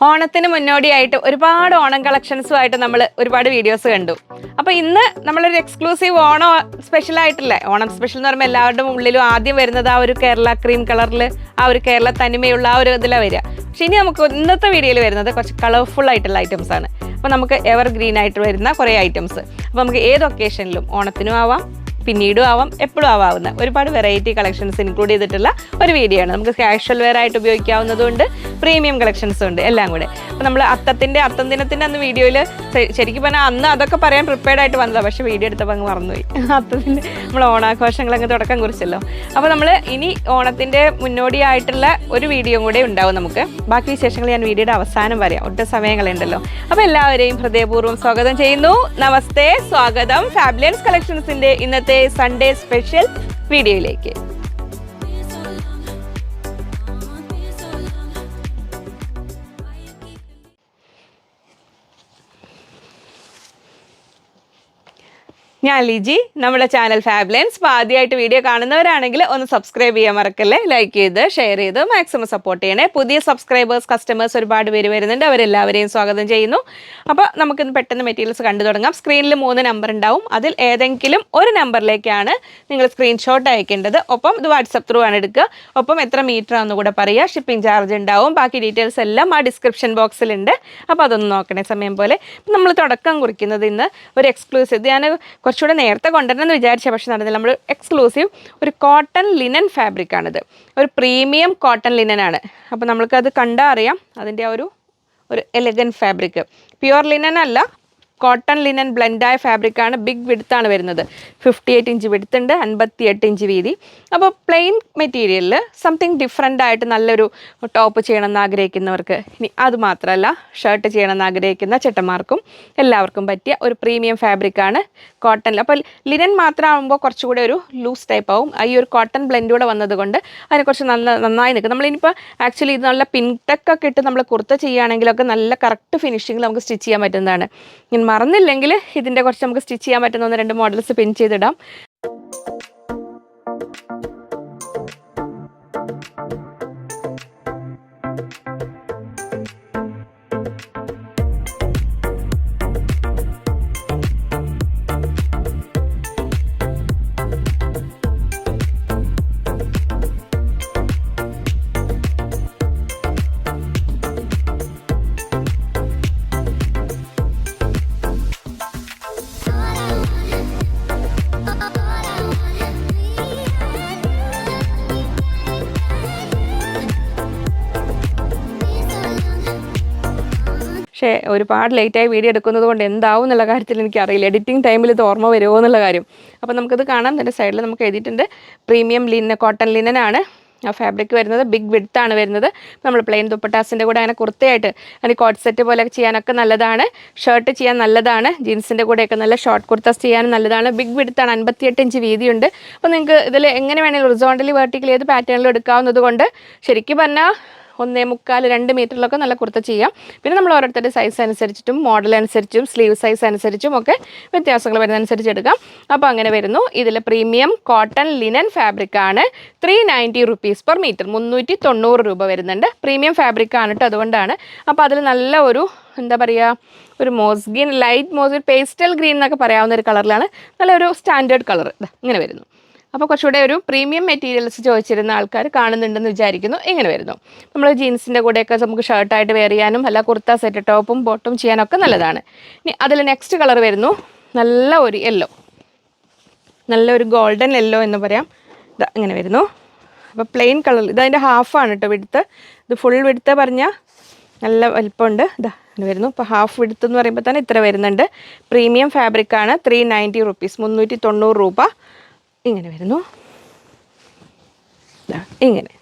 ഓണത്തിന് മുന്നോടിയായിട്ട് ഒരുപാട് ഓണം കളക്ഷൻസുമായിട്ട് നമ്മൾ ഒരുപാട് വീഡിയോസ് കണ്ടു. അപ്പോൾ ഇന്ന് നമ്മളൊരു എക്സ്ക്ലൂസീവ് ഓണം സ്പെഷ്യൽ ആയിട്ടില്ല. ഓണം സ്പെഷ്യൽ എന്ന് പറയുമ്പോൾ എല്ലാവരുടെ ഉള്ളിലും ആദ്യം വരുന്നത് ആ ഒരു കേരള ക്രീം കളറിൽ ആ ഒരു കേരള തനിമയുള്ള ആ ഒരു ഇതിലാണ് വരിക. പക്ഷെ ഇനി നമുക്ക് ഇന്നത്തെ വീഡിയോയിൽ വരുന്നത് കുറച്ച് കളർഫുൾ ആയിട്ടുള്ള ഐറ്റംസ് ആണ്. അപ്പോൾ നമുക്ക് എവർ ഗ്രീൻ ആയിട്ട് വരുന്ന കുറേ ഐറ്റംസ്. അപ്പോൾ നമുക്ക് ഏത് ഒക്കേഷനിലും ഓണത്തിനും ആവാം, പിന്നീടും ആവാം, എപ്പോഴും ആവാവുന്ന ഒരുപാട് വെറൈറ്റി കളക്ഷൻസ് ഇൻക്ലൂഡ് ചെയ്തിട്ടുള്ള ഒരു വീഡിയോ ആണ്. നമുക്ക് കാഷ്വൽ വെയർ ആയിട്ട് ഉപയോഗിക്കാവുന്നതുകൊണ്ട് പ്രീമിയം കളക്ഷൻസും ഉണ്ട് എല്ലാം കൂടെ. അപ്പോൾ നമ്മൾ അത്തം ദിനത്തിൻ്റെ അന്ന് വീഡിയോയിൽ ശരിക്കും പറഞ്ഞാൽ അന്ന് അതൊക്കെ പറയാൻ പ്രിപ്പയർഡ് ആയിട്ട് വന്നതാണ്. പക്ഷേ വീഡിയോ എടുത്തപ്പോൾ അങ്ങ് മറന്നുപോയി. അത്തത്തിൻ്റെ നമ്മൾ ഓണാഘോഷങ്ങൾ അങ്ങ് തുടക്കം കുറിച്ചല്ലോ. അപ്പോൾ നമ്മൾ ഇനി ഓണത്തിൻ്റെ മുന്നോടിയായിട്ടുള്ള ഒരു വീഡിയോ കൂടെ ഉണ്ടാവും നമുക്ക്. ബാക്കി വിശേഷങ്ങൾ ഞാൻ വീഡിയോയുടെ അവസാനം പറയാം, ഒട്ടും സമയങ്ങളുണ്ടല്ലോ. അപ്പോൾ എല്ലാവരെയും ഹൃദയപൂർവ്വം സ്വാഗതം ചെയ്യുന്നു. നമസ്തേ, സ്വാഗതം ഫാബുലൻസ് കളക്ഷൻസിൻ്റെ ഇന്നത്തെ സൺഡേ സ്പെഷ്യൽ വീഡിയോയിലേക്ക്. ഞാൻ ലിജി, നമ്മുടെ ചാനൽ ഫാബുലൻസ്. അപ്പോൾ ആദ്യമായിട്ട് വീഡിയോ കാണുന്നവരാണെങ്കിൽ ഒന്ന് സബ്സ്ക്രൈബ് ചെയ്യാൻ മറക്കല്ലേ. ലൈക്ക് ചെയ്ത് ഷെയർ ചെയ്ത് മാക്സിമം സപ്പോർട്ട് ചെയ്യണേ. പുതിയ സബ്സ്ക്രൈബേഴ്സ് കസ്റ്റമേഴ്സ് ഒരുപാട് പേര് വരുന്നുണ്ട്, അവരെല്ലാവരെയും സ്വാഗതം ചെയ്യുന്നു. അപ്പോൾ നമുക്കിന്ന് പെട്ടെന്ന് മെറ്റീരിയൽസ് കണ്ടു തുടങ്ങാം. സ്ക്രീനിൽ 3 നമ്പർ ഉണ്ടാവും. അതിൽ ഏതെങ്കിലും ഒരു നമ്പറിലേക്കാണ് നിങ്ങൾ സ്ക്രീൻഷോട്ട് അയക്കേണ്ടത്. ഒപ്പം ഇത് വാട്സപ്പ് ത്രൂ ആണ് എടുക്കുക. ഒപ്പം എത്ര മീറ്റർ ആണെന്ന് കൂടെ പറയുക. ഷിപ്പിംഗ് ചാർജ് ഉണ്ടാവും. ബാക്കി ഡീറ്റെയിൽസ് എല്ലാം ആ ഡിസ്ക്രിപ്ഷൻ ബോക്സിലുണ്ട്. അപ്പോൾ അതൊന്ന് നോക്കണേ സമയം പോലെ. നമ്മൾ തുടക്കം കുറിക്കുന്നത് ഇന്ന് ഒരു എക്സ്ക്ലൂസീവ്, ഞാൻ കുറച്ചുകൂടെ നേരത്തെ കൊണ്ടുവരണമെന്ന് വിചാരിച്ച, പക്ഷെ നടന്നില്ല. നമ്മൾ എക്സ്ക്ലൂസീവ് ഒരു കോട്ടൺ ലിനൻ ഫാബ്രിക്കാണിത്. ഒരു പ്രീമിയം കോട്ടൺ ലിനനാണ്. അപ്പോൾ നമ്മൾക്കത് കണ്ടാൽ അറിയാം അതിൻ്റെ ആ ഒരു എലഗൻ ഫാബ്രിക്. പ്യുവർ ലിനൻ അല്ല, കോട്ടൺ ലിനൻ ബ്ലെൻഡായ ഫാബ്രിക്കാണ്. ബിഗ് വിഡ്ത്താണ് വരുന്നത്. 58 ഇഞ്ച് വിഡ്ത്ത് ഉണ്ട്, 58 ഇഞ്ച് വീതി. അപ്പോൾ പ്ലെയിൻ മെറ്റീരിയലിൽ സംതിങ് ഡിഫറെൻ്റ് ആയിട്ട് നല്ലൊരു ടോപ്പ് ചെയ്യണമെന്ന് ആഗ്രഹിക്കുന്നവർക്ക്, ഇനി അതുമാത്രമല്ല ഷർട്ട് ചെയ്യണമെന്ന് ആഗ്രഹിക്കുന്ന ചേട്ടന്മാർക്കും എല്ലാവർക്കും പറ്റിയ ഒരു പ്രീമിയം ഫാബ്രിക്കാണ് കോട്ടണിൽ. അപ്പോൾ ലിനൻ മാത്രമാകുമ്പോൾ കുറച്ചുകൂടെ ഒരു ലൂസ് ടൈപ്പ് ആവും. ഈ ഒരു കോട്ടൺ ബ്ലെൻഡ് കൂടെ വന്നതുകൊണ്ട് അതിനെ കുറച്ച് നന്നായി നിൽക്കും. നമ്മളിനിപ്പോൾ ആക്ച്വലി ഇത് നല്ല പിൻടെക്കൊക്കെ ഇട്ട് നമ്മൾ കുർത്ത ചെയ്യുകയാണെങ്കിലൊക്കെ നല്ല കറക്റ്റ് ഫിനിഷിങ്ങിൽ നമുക്ക് സ്റ്റിച്ച് ചെയ്യാൻ പറ്റുന്നതാണ്. ഞാൻ മറന്നില്ലെങ്കിൽ ഇതിൻ്റെ കുറച്ച് നമുക്ക് സ്റ്റിച്ച് ചെയ്യാൻ പറ്റുന്ന 1-2 മോഡൽസ് പിൻ ചെയ്തിടാം. പക്ഷേ ഒരുപാട് ലേറ്റായി വീഡിയോ എടുക്കുന്നത് കൊണ്ട് എന്താവും എന്നുള്ള കാര്യത്തിൽ എനിക്കറിയില്ല. എഡിറ്റിംഗ് ടൈമിൽ ഇത് ഓർമ്മ വരുമോ എന്നുള്ള കാര്യം. അപ്പോൾ നമുക്കിത് കാണാം. ഇതിൻ്റെ സൈഡിൽ നമുക്ക് എഴുതിയിട്ടുണ്ട് പ്രീമിയം കോട്ടൺ ലിനനാണ് ആ ഫാബ്രിക് വരുന്നത്. ബിഗ് വിഡ്ത്താണ് വരുന്നത്. നമ്മൾ പ്ലെയിൻ ദുപ്പട്ടാസിൻ്റെ കൂടെ അങ്ങനെ കുർത്തയായിട്ട് അതിന് കോട്ട് സെറ്റ് പോലെ ചെയ്യാനൊക്കെ നല്ലതാണ്. ഷർട്ട് ചെയ്യാൻ നല്ലതാണ്. ജീൻസിൻ്റെ കൂടെയൊക്കെ നല്ല ഷോർട്ട് കുർത്താസ് ചെയ്യാനും നല്ലതാണ്. ബിഗ് വിഡ്ത്താണ്, 58 ഇഞ്ച് വീതിയുണ്ട്. അപ്പോൾ നിങ്ങൾക്ക് ഇതിൽ എങ്ങനെ വേണമെങ്കിലും ഹൊറിസോണ്ടലി വെർട്ടിക്കലി ഏത് പാറ്റേണിലും എടുക്കാവുന്നത് കൊണ്ട് ശരിക്കും പറഞ്ഞാൽ 1.25-2 മീറ്ററിലൊക്കെ നല്ല കുർത്ത ചെയ്യാം. പിന്നെ നമ്മൾ ഓരോരുത്തരുടെ സൈസ് അനുസരിച്ചിട്ടും മോഡൽ അനുസരിച്ചും സ്ലീവ് സൈസ് അനുസരിച്ചും ഒക്കെ വ്യത്യാസങ്ങൾ വരുന്നതനുസരിച്ച് എടുക്കാം. അപ്പോൾ അങ്ങനെ വരുന്നു. ഇതിൽ പ്രീമിയം കോട്ടൺ ലിനൻ ഫാബ്രിക്കാണ്. 390 റുപ്പീസ് പെർ മീറ്റർ, 390 രൂപ വരുന്നുണ്ട്. പ്രീമിയം ഫാബ്രിക്കാണ് കേട്ടോ, അതുകൊണ്ടാണ്. അപ്പോൾ അതിൽ നല്ല ഒരു എന്താ പറയുക, ഒരു മോസ്ഗ്രീൻ, ലൈറ്റ് മോസ്ഗ്രീൻ, പേസ്റ്റൽ ഗ്രീൻ എന്നൊക്കെ പറയാവുന്ന ഒരു കളറിലാണ്. നല്ലൊരു സ്റ്റാൻഡേർഡ് കളർ ഇങ്ങനെ വരുന്നു. അപ്പോൾ കുറച്ചുകൂടെ ഒരു പ്രീമിയം മെറ്റീരിയൽസ് ചോദിച്ചിരുന്ന ആൾക്കാർ കാണുന്നുണ്ടെന്ന് വിചാരിക്കുന്നു. ഇങ്ങനെ വരുന്നു. നമ്മൾ ജീൻസിൻ്റെ കൂടെയൊക്കെ നമുക്ക് ഷർട്ടായിട്ട് വെയർ ചെയ്യാനും അല്ല കുർത്ത സെറ്റ് ടോപ്പും ബോട്ടും ചെയ്യാനൊക്കെ നല്ലതാണ്. ഇനി അതിൽ നെക്സ്റ്റ് കളർ വരുന്നു നല്ല ഒരു യെല്ലോ, നല്ലൊരു ഗോൾഡൻ യെല്ലോ എന്ന് പറയാം. ഇതാ ഇങ്ങനെ വരുന്നു. അപ്പോൾ പ്ലെയിൻ കളർ, ഇതതിൻ്റെ ഹാഫാണ് കേട്ടോ വിഡ്ത്ത്. ഇത് ഫുൾ വിഡ്ത്ത് പറഞ്ഞാൽ നല്ല വലിപ്പമുണ്ട്. ഇതാ ഇങ്ങനെ വരുന്നു. ഇപ്പോൾ ഹാഫ് വിഡ്ത്ത് എന്ന് പറയുമ്പോൾ തന്നെ ഇത്ര വരുന്നുണ്ട്. പ്രീമിയം ഫാബ്രിക്കാണ്. 390 റുപ്പീസ്, 390 രൂപ. ഇങ്ങനെ വരുന്നു. ഇങ്ങനെ.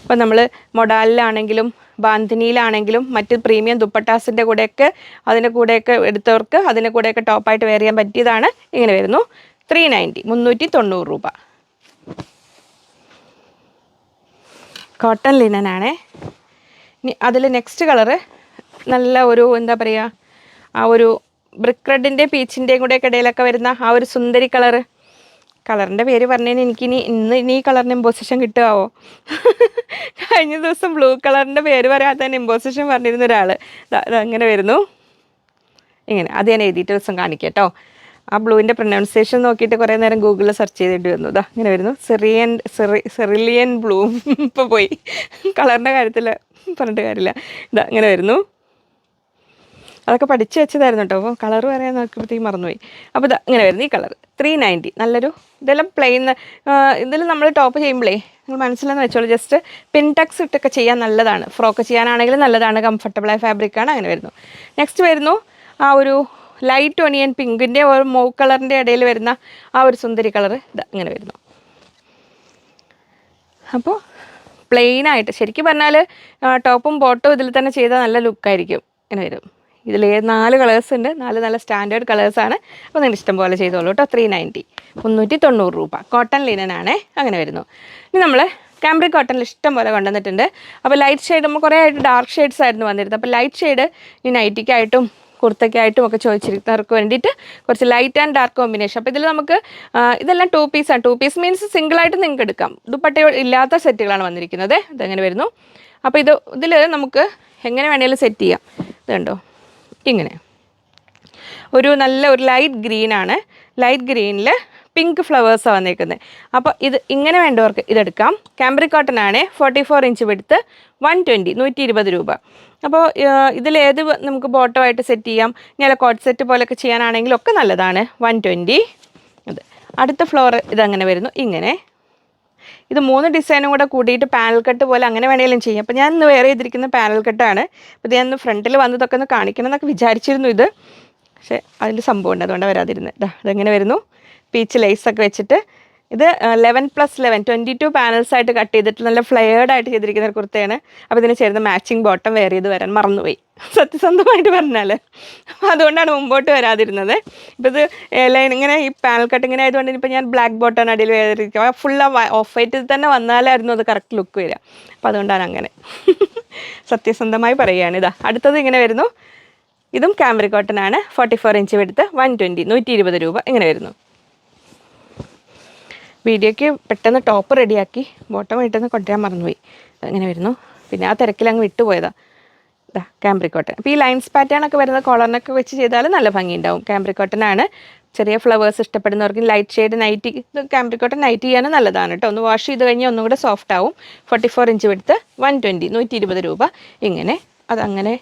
അപ്പോൾ നമ്മൾ മൊഡാലിലാണെങ്കിലും ബാന്തിനിയിലാണെങ്കിലും മറ്റ് പ്രീമിയം ദുപ്പട്ടാസിൻ്റെ കൂടെയൊക്കെ അതിൻ്റെ കൂടെയൊക്കെ എടുത്തവർക്ക് അതിൻ്റെ കൂടെയൊക്കെ ടോപ്പായിട്ട് വെയർ ചെയ്യാൻ പറ്റിയതാണ്. ഇങ്ങനെ വരുന്നു. 390, 390 രൂപ. കോട്ടൺ ലിനനാണേ. ഇനി അതിൽ നെക്സ്റ്റ് കളറ് നല്ല ഒരു എന്താ പറയുക, ആ ഒരു ബ്രിക്ക് റെഡിൻ്റെ പീച്ചിൻ്റെയും കൂടെയൊക്കെ ഇടയിലൊക്കെ വരുന്ന ആ ഒരു സുന്ദരി കളറ് കളറിൻ്റെ പേര് പറഞ്ഞതിന് എനിക്കിനി ഇനി ഈ കളറിന് ഇമ്പോസിഷൻ കിട്ടുമോ? കഴിഞ്ഞ ദിവസം ബ്ലൂ കളറിൻ്റെ പേര് പറയാതെ തന്നെ ഇമ്പോസിഷൻ പറഞ്ഞിരുന്ന ഒരാൾ അങ്ങനെ വരുന്നു. ഇങ്ങനെ അത് ഞാൻ എഴുതിയിട്ട് ദിവസം കാണിക്കാം കേട്ടോ. ആ ബ്ലൂവിൻ്റെ പ്രൊനൗൺസിയേഷൻ നോക്കിയിട്ട് കുറേ നേരം ഗൂഗിളിൽ സെർച്ച് ചെയ്തിട്ട് വന്നു. ഇതാ ഇങ്ങനെ വരുന്നു. സെറിലിയൻ ബ്ലൂ. ഇപ്പോൾ പോയി കളറിൻ്റെ കാര്യത്തിൽ പറഞ്ഞിട്ട് കാര്യമില്ല. ഇതാ ഇങ്ങനെ വരുന്നു. അതൊക്കെ പഠിച്ച് വെച്ചതായിരുന്നു കേട്ടോ. അപ്പോൾ കളർ പറയാൻ നോക്കിയപ്പോഴത്തേക്കും മറന്നുപോയി. അപ്പോൾ ഇതാ ഇങ്ങനെ വരുന്നു ഈ കളർ 390. നല്ലൊരു ഇതെല്ലാം പ്ലെയിൻ. ഇതിൽ നമ്മൾ ടോപ്പ് ചെയ്യുമ്പോഴേ നിങ്ങൾ മനസ്സിലെന്ന് വെച്ചോളൂ. ജസ്റ്റ് പിൻടക്സ് ഇട്ടൊക്കെ ചെയ്യാൻ നല്ലതാണ്. ഫ്രോക്ക് ചെയ്യാനാണെങ്കിലും നല്ലതാണ്. കംഫർട്ടബിളായ ഫാബ്രിക്കാണ്. അങ്ങനെ വരുന്നു. നെക്സ്റ്റ് വരുന്നു ആ ഒരു ലൈറ്റ് ഒണിയൻ പിങ്കിൻ്റെ ഒരു മൗ കളറിൻ്റെ ഇടയിൽ വരുന്ന ആ ഒരു സുന്ദരി കളർ. ഇത് ഇങ്ങനെ വരുന്നു. അപ്പോൾ പ്ലെയിനായിട്ട് ശരിക്കും പറഞ്ഞാൽ ടോപ്പും ബോട്ടും ഇതിൽ തന്നെ ചെയ്താൽ നല്ല ലുക്കായിരിക്കും. ഇങ്ങനെ വരും. ഇതിൽ 4 കളേഴ്സ് ഉണ്ട്. 4 നല്ല സ്റ്റാൻഡേർഡ് കളേഴ്സാണ്. അപ്പോൾ നിങ്ങൾ ഇഷ്ടം പോലെ ചെയ്തോളൂ കേട്ടോ. 390, 390 രൂപ. കോട്ടൺ ലിനനാണ്. അങ്ങനെ വരുന്നു. ഇനി നമ്മൾ കാംബ്രിക് കോട്ടണിൽ ഇഷ്ടം പോലെ കൊണ്ടുവന്നിട്ടുണ്ട്. അപ്പോൾ ലൈറ്റ് ഷെയ്ഡ് നമ്മൾ കുറേ ആയിട്ട് ഡാർക്ക് ഷെയ്ഡ്സ് ആയിരുന്നു വന്നിരുന്നത്. അപ്പോൾ ലൈറ്റ് ഷെയ്ഡ് ഈ നൈറ്റിക്കായിട്ടും കുർത്തയ്ക്കായിട്ടും ഒക്കെ ചോദിച്ചിരിക്കുന്നവർക്ക് വേണ്ടിയിട്ട് കുറച്ച് ലൈറ്റ് ആൻഡ് ഡാർക്ക് കോമ്പിനേഷൻ. അപ്പോൾ ഇതിൽ നമുക്ക് ഇതെല്ലാം 2 പീസാണ്. 2 പീസ് മീൻസ് സിംഗിളായിട്ട് നിങ്ങൾക്ക് എടുക്കാം. ദുപ്പട്ട ഇല്ലാത്ത സെറ്റുകളാണ് വന്നിരിക്കുന്നത്. ഇതെങ്ങനെ വരുന്നു. അപ്പോൾ ഇതിൽ നമുക്ക് എങ്ങനെ വേണമെങ്കിലും സെറ്റ് ചെയ്യാം. ഇത് കണ്ടോ ഇങ്ങനെ ഒരു നല്ല ഒരു ലൈറ്റ് ഗ്രീനാണ്. ലൈറ്റ് ഗ്രീനിൽ പിങ്ക് ഫ്ലവേഴ്സാണ് വന്നിരിക്കുന്നത്. അപ്പോൾ ഇത് ഇങ്ങനെ വേണ്ടവർക്ക് ഇതെടുക്കാം. കാംബ്രിക് കോട്ടൺ ആണ്. 44 ഇഞ്ച് വിടുത്ത് 120, 120 രൂപ. അപ്പോൾ ഇതിലേത് നമുക്ക് ബോട്ടമായിട്ട് സെറ്റ് ചെയ്യാം. ഇങ്ങനെ കോട്ട് സെറ്റ് പോലെയൊക്കെ ചെയ്യാനാണെങ്കിലും ഒക്കെ നല്ലതാണ്. 120. ഇത് അടുത്ത ഫ്ലോർ ഇതങ്ങനെ വരുന്നു. ഇങ്ങനെ ഇത് 3 ഡിസൈനും കൂടെ കൂട്ടിയിട്ട് പാനൽ കട്ട് പോലെ അങ്ങനെ വേണമെങ്കിലും ചെയ്യാം. അപ്പോൾ ഞാൻ ഇന്ന് വേറെ ചെയ്തിരിക്കുന്ന പാനൽ കട്ടാണ്. അപ്പോൾ ഞാൻ ഫ്രണ്ടിൽ വന്നതൊക്കെ ഒന്ന് കാണിക്കണം എന്നൊക്കെ വിചാരിച്ചിരുന്നു ഇത്. പക്ഷേ അതിൻ്റെ സംഭവം ഉണ്ട്, അതുകൊണ്ടാണ് വരാതിരുന്നത്. ഇതെങ്ങനെ വരുന്നു. പീച്ച് ലേസൊക്കെ വെച്ചിട്ട് ഇത് 11+11 22 പാനൽസ് ആയിട്ട് കട്ട് ചെയ്തിട്ട് നല്ല ഫ്ലെയർഡ് ആയിട്ട് ചെയ്തിരിക്കുന്ന ഒരു കുർത്തയാണ്. അപ്പോൾ ഇതിന് ചേരുന്ന മാച്ചിങ് ബോട്ടം വെയർ ചെയ്ത് വരാൻ മറന്നുപോയി, സത്യസന്ധമായിട്ട് പറഞ്ഞാൽ. അപ്പോൾ അതുകൊണ്ടാണ് മുമ്പോട്ട് വരാതിരുന്നത്. ഇപ്പോൾ ഇത് ലൈൻ ഇങ്ങനെ ഈ പാനൽ കട്ട് ഇങ്ങനെ ആയതുകൊണ്ട് ഇപ്പോൾ ഞാൻ ബ്ലാക്ക് ബോട്ടം അടിയിൽ വേറിരിക്കുക. ഫുൾ ഓഫ് വൈറ്റ് തന്നെ വന്നാലായിരുന്നു അത് കറക്റ്റ് ലുക്ക് വരിക. അപ്പോൾ അതുകൊണ്ടാണ് അങ്ങനെ സത്യസന്ധമായി പറയുകയാണ്. ഇതാ അടുത്തത് ഇങ്ങനെ വരുന്നു. ഇതും കാംബ്രിക് കോട്ടൺ ആണ്. 44 ഇഞ്ച് വിടുത്ത് 120, 120 രൂപ. ഇങ്ങനെ വരുന്നു. വീഡിയോയ്ക്ക് പെട്ടെന്ന് ടോപ്പ് റെഡിയാക്കി ബോട്ടം പെട്ടെന്ന് കൊണ്ടുവരാൻ മറന്നുപോയി. അങ്ങനെ വരുന്നു. പിന്നെ ആ തിരക്കിൽ അങ്ങ് വിട്ടുപോയതാണ്. ഇതാ കാംബ്രിക് കോട്ടൺ. അപ്പോൾ ഈ ലൈൻസ് പാറ്റേൺ ഒക്കെ വരുന്ന കോളറിനൊക്കെ വെച്ച് ചെയ്താൽ നല്ല ഭംഗി ഉണ്ടാവും. കാംബ്രിക് കോട്ടൺ ആണ്. ചെറിയ ഫ്ലവേഴ്സ് ഇഷ്ടപ്പെടുന്നവർക്ക് ലൈറ്റ് ഷെയ്ഡ് നൈറ്റി ഇത് കാംബ്രിക് കോട്ടൺ നൈറ്റ് ചെയ്യാനും നല്ലതാണ് കേട്ടോ. ഒന്ന് വാഷ് ചെയ്ത് കഴിഞ്ഞാൽ ഒന്നും കൂടെ സോഫ്റ്റ് ആവും. 44 ഇഞ്ച് വിടുത്ത് 120, 120 രൂപ. ഇങ്ങനെ അതങ്ങനെ.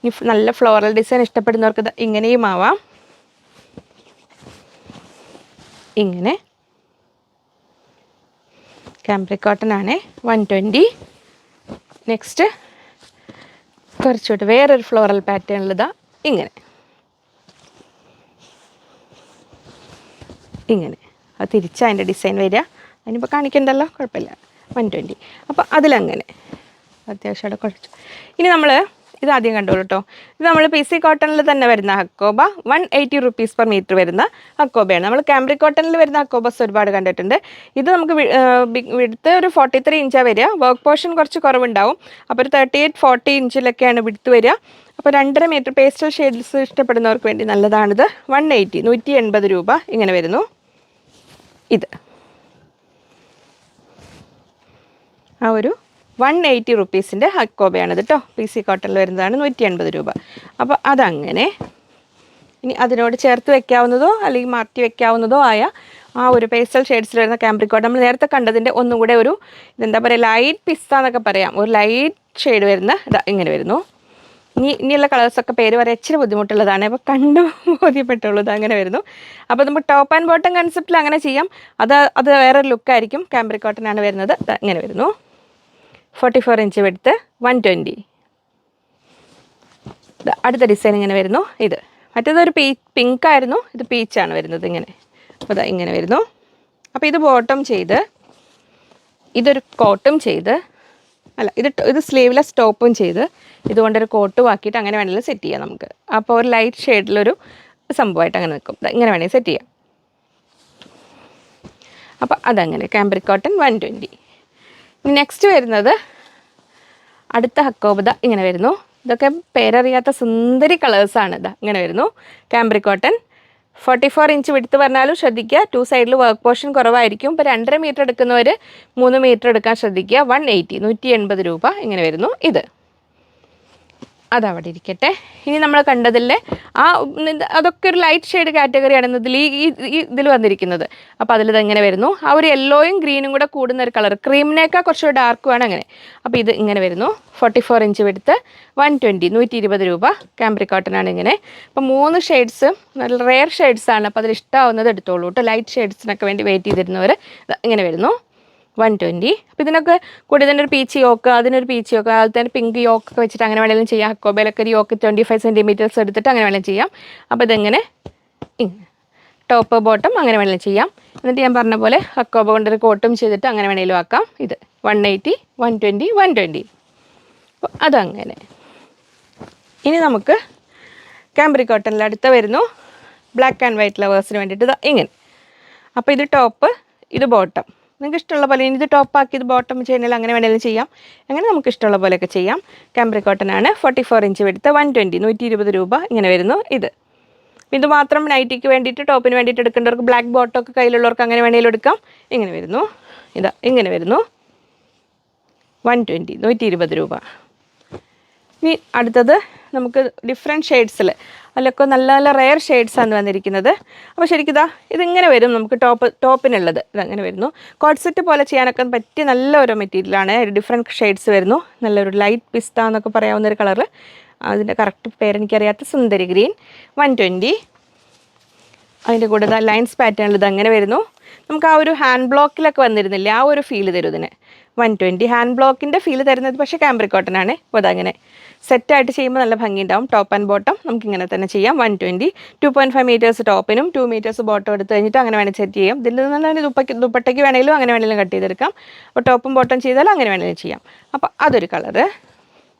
ഇനി നല്ല ഫ്ലോറൽ ഡിസൈൻ ഇഷ്ടപ്പെടുന്നവർക്ക് ഇങ്ങനെയും ആവാം. ഇങ്ങനെ കാംബ്രിക് കോട്ടൺ ആണ്. 120. നെക്സ്റ്റ് കുറച്ചുകൂട്ട് വേറൊരു ഫ്ലോറൽ പാറ്റേണിലിതാ ഇങ്ങനെ ഇങ്ങനെ അത് തിരിച്ചാൽ അതിൻ്റെ ഡിസൈൻ വരിക. അതിനിപ്പോൾ കാണിക്കണ്ടല്ലോ, കുഴപ്പമില്ല. 120. അപ്പോൾ അതിലങ്ങനെ അത്യാവശ്യം അവിടെ കുറച്ചു. ഇനി നമ്മൾ ഇതാദ്യം കണ്ടോളൂ കേട്ടോ. ഇത് നമ്മൾ PC കോട്ടണിൽ തന്നെ വരുന്ന ഹക്കോബ. 180 റുപ്പീസ് പെർ മീറ്റർ വരുന്ന ഹക്കോബയാണ്. നമ്മൾ കാംബ്രിക് കോട്ടണിൽ വരുന്ന ഹക്കോബസ് ഒരുപാട് കണ്ടിട്ടുണ്ട്. ഇത് നമുക്ക് വിടുത്ത് ഒരു 43 ഇഞ്ചാണ് വരിക. വർക്ക് പോർഷൻ കുറച്ച് കുറവുണ്ടാവും. അപ്പോൾ ഒരു 38-40 ഇഞ്ചിലൊക്കെയാണ് വിടുത്ത് വരിക. അപ്പോൾ 2.5 മീറ്റർ പേസ്റ്റൽ ഷെയ്ഡ്സ് ഇഷ്ടപ്പെടുന്നവർക്ക് വേണ്ടി നല്ലതാണിത്. 180, 180 രൂപ. ഇങ്ങനെ വരുന്നു. ഇത് ആ ഒരു 180 റുപ്പീസിൻ്റെ ഹക്കോബയാണിത് കേട്ടോ. PC കോട്ടണിൽ വരുന്നതാണ്. 180 രൂപ. അപ്പോൾ അതങ്ങനെ. ഇനി അതിനോട് ചേർത്ത് വെക്കാവുന്നതോ അല്ലെങ്കിൽ മാറ്റി വെക്കാവുന്നതോ ആയ ആ ഒരു പേസ്റ്റൽ ഷെയ്ഡ്സിൽ വരുന്ന കാംബ്രിക് കോട്ടൺ നമ്മൾ നേരത്തെ കണ്ടതിൻ്റെ ഒന്നും കൂടെ ഒരു ഇതെന്താ പറയുക ലൈറ്റ് പിസ്ത എന്നൊക്കെ പറയാം. ഒരു ലൈറ്റ് ഷെയ്ഡ് വരുന്ന ഇങ്ങനെ വരുന്നു. ഇനിയുള്ള കളേഴ്സൊക്കെ പേര് പറയാൻ ഇച്ചിരി ബുദ്ധിമുട്ടുള്ളതാണ്. അപ്പോൾ കണ്ടു ബോധ്യപ്പെട്ടുള്ളൂ. അങ്ങനെ വരുന്നു. അപ്പോൾ നമുക്ക് ടോപ്പ് ആൻഡ് ബോട്ടം കൺസെപ്റ്റിൽ അങ്ങനെ ചെയ്യാം. അത് വേറൊരു ലുക്കായിരിക്കും. കാംബ്രിക് കോട്ടൺ ആണ് വരുന്നത്. ഇങ്ങനെ വരുന്നു. 44 ഇഞ്ച് വിടുത്ത് 120. അടുത്ത ഡിസൈൻ ഇങ്ങനെ വരുന്നു. ഇത് മറ്റേതൊരു പിങ്ക് ആയിരുന്നു. ഇത് പീച്ചാണ് വരുന്നത്. ഇങ്ങനെ അപ്പോൾ ഇങ്ങനെ വരുന്നു. അപ്പോൾ ഇത് ബോട്ടം ചെയ്ത് ഇതൊരു കോട്ടും ചെയ്ത് അല്ല ഇത് സ്ലീവ്ലെസ് ടോപ്പും ചെയ്ത് ഇതുകൊണ്ടൊരു കോട്ടും ആക്കിയിട്ട് അങ്ങനെ വേണമെങ്കിലും സെറ്റ് ചെയ്യാം നമുക്ക്. അപ്പോൾ ഒരു ലൈറ്റ് ഷെയ്ഡിലൊരു സംഭവമായിട്ട് അങ്ങനെ നിൽക്കും. ഇങ്ങനെ വേണമെങ്കിൽ സെറ്റ് ചെയ്യാം. അപ്പോൾ അതങ്ങനെ കാംബ്രിക് കോട്ടൺ 120. നെക്സ്റ്റ് വരുന്നത് അടുത്ത ഹക്കോബ ഇങ്ങനെ വരുന്നു. ഇതൊക്കെ പേരറിയാത്ത സുന്ദരി കളേഴ്സാണ്. ഇങ്ങനെ വരുന്നു. കാംബ്രിക് കോട്ടൺ 44 ഇഞ്ച് വിടുത്ത് പറഞ്ഞാലും ശ്രദ്ധിക്കുക, 2 സൈഡിൽ വർക്ക് പോർഷൻ കുറവായിരിക്കും. ഇപ്പോൾ 2.5 മീറ്റർ എടുക്കുന്നവർ 3 മീറ്റർ എടുക്കാൻ ശ്രദ്ധിക്കുക. 180 രൂപ ഇങ്ങനെ വരുന്നു. ഇത് അതവിടെ ഇരിക്കട്ടെ. ഇനി നമ്മൾ കണ്ടതില്ലേ അതൊക്കെ ഒരു ലൈറ്റ് ഷെയ്ഡ് കാറ്റഗറിയാണ് ഇതിൽ ഇതിൽ വന്നിരിക്കുന്നത്. അപ്പോൾ അതിൽ ഇതെങ്ങനെ വരുന്നു, ആ ഒരു യെല്ലോയും ഗ്രീനും കൂടെ കൂടുന്ന ഒരു കളർ, ക്രീമിനേക്കാൾ കുറച്ചുകൂടെ ഡാർക്കുമാണ് അങ്ങനെ. അപ്പോൾ ഇത് ഇങ്ങനെ വരുന്നു. 44 ഇഞ്ച് വിടുത്ത് 120 രൂപ. കാംബ്രിക് കോട്ടൺ ആണ് ഇങ്ങനെ. അപ്പോൾ 3 ഷെയ്ഡ്സ് നല്ല റെയർ ഷെയ്ഡ്സാണ്. അപ്പോൾ അതിൽ ഇഷ്ടമാവുന്നത് എടുത്തോളൂ കേട്ടോ. ലൈറ്റ് ഷെയ്ഡ്സിനൊക്കെ വേണ്ടി വെയിറ്റ് ചെയ്തിരുന്നവർ ഇങ്ങനെ വരുന്നു. 120. അപ്പോൾ ഇതിനൊക്കെ കൂടി തന്നെ ഒരു പീച്ച് യോക്ക്, അതിനൊരു പീച്ച് യോക്ക്, അതുപോലെ തന്നെ പിങ്ക് യോക്കൊക്കെ വെച്ചിട്ട് അങ്ങനെ വേണമെങ്കിലും ചെയ്യാം. ഹക്കോബയിലൊക്കെ ഒരു യോക്ക് 25 സെൻറ്റിമീറ്റേഴ്സ് എടുത്തിട്ട് അങ്ങനെ വേണമെങ്കിലും ചെയ്യാം. അപ്പോൾ ഇതെങ്ങനെ ടോപ്പ് ബോട്ടം അങ്ങനെ വേണമെങ്കിലും ചെയ്യാം. എന്നിട്ട് ഞാൻ പറഞ്ഞ പോലെ ഹക്കോബ കൊണ്ടൊരു കോട്ടും ചെയ്തിട്ട് അങ്ങനെ വേണമെങ്കിലും ആക്കാം. ഇത് 180, 120, 120. അപ്പോൾ അതങ്ങനെ. ഇനി നമുക്ക് കാംബ്രിക് കോട്ടണിൽ അടുത്ത വരുന്നു ബ്ലാക്ക് ആൻഡ് വൈറ്റ് ലവേഴ്സിന് വേണ്ടിയിട്ട് ഇങ്ങനെ. അപ്പോൾ ഇത് ടോപ്പ്, ഇത് ബോട്ടം. നിങ്ങൾക്ക് ഇഷ്ടമുള്ള പോലെ ഇത് ടോപ്പാക്കി ഇത് ബോട്ടം ചെയ്യുന്നതിൽ അങ്ങനെ വേണമെങ്കിലും ചെയ്യാം. അങ്ങനെ നമുക്ക് ഇഷ്ടമുള്ള പോലെയൊക്കെ ചെയ്യാം. കാംബ്രിക് കോട്ടൺ ആണ്. 44 ഇഞ്ച് വിടുത്ത് 120 രൂപ ഇങ്ങനെ വരുന്നു. ഇത് മാത്രം നൈറ്റിക്ക് വേണ്ടിയിട്ട് ടോപ്പിന് വേണ്ടിയിട്ട് എടുക്കേണ്ടവർക്ക്, ബ്ലാക്ക് ബോട്ടമൊക്കെ കയ്യിലുള്ളവർക്ക് അങ്ങനെ വേണമെങ്കിലും എടുക്കാം. ഇങ്ങനെ വരുന്നു. ഇങ്ങനെ വരുന്നു. 120 രൂപ. ഇനി അടുത്തത് നമുക്ക് ഡിഫറെൻറ്റ് ഷെയ്ഡ്സിൽ, അതിലൊക്കെ നല്ല നല്ല റെയർ ഷെയ്ഡ്സാണ് വന്നിരിക്കുന്നത്. അപ്പോൾ ശരിക്കും ഇതിങ്ങനെ വരും. നമുക്ക് ടോപ്പിനുള്ളത് ഇതങ്ങനെ വരുന്നു. കോട്ട് സെറ്റ് പോലെ ചെയ്യാനൊക്കെ പറ്റിയ നല്ലൊരു മെറ്റീരിയലാണ്. ഡിഫറെൻറ്റ് ഷെയ്ഡ്സ് വരുന്നു. നല്ലൊരു ലൈറ്റ് പിസ്ത എന്നൊക്കെ പറയാവുന്നൊരു കളറ്, അതിൻ്റെ കറക്റ്റ് പേരെനിക്കറിയാത്ത സുന്ദരി ഗ്രീൻ. 120. അതിൻ്റെ കൂടെ ലൈൻസ് പാറ്റേണിൽ ഇതങ്ങനെ വരുന്നു. നമുക്ക് ആ ഒരു ഹാൻഡ് ബ്ലോക്കിലൊക്കെ വന്നിരുന്നില്ല, ആ ഒരു ഫീല് തരും ഇതിന്. 120 ഹാൻഡ് ബ്ലോക്കിൻ്റെ ഫീല് തരുന്നത് പക്ഷേ കാംബ്രിക് കോട്ടൺ ആണ്. അപ്പോൾ അതങ്ങനെ സെറ്റായിട്ട് ചെയ്യുമ്പോൾ നല്ല ഭംഗിയുണ്ടാവും. ടോപ്പ് ആൻഡ് ബോട്ടം നമുക്ക് ഇങ്ങനെ തന്നെ ചെയ്യാം. 120. 2.5 മീറ്റേഴ്സ് ടോപ്പിനും 2 മീറ്റേഴ്സ് ബോട്ടം എടുത്ത് കഴിഞ്ഞിട്ട് അങ്ങനെ വേണമെങ്കിൽ സെറ്റ് ചെയ്യാം. ഇതിൽ നിന്ന് ദുപ്പട്ടയ്ക്ക് വേണമെങ്കിലും അങ്ങനെ വേണമെങ്കിലും കട്ട് ചെയ്തെടുക്കാം. അപ്പോൾ ടോപ്പും ബോട്ടം ചെയ്താൽ അങ്ങനെ വേണമെങ്കിലും ചെയ്യാം. അപ്പോൾ അതൊരു കളറ്.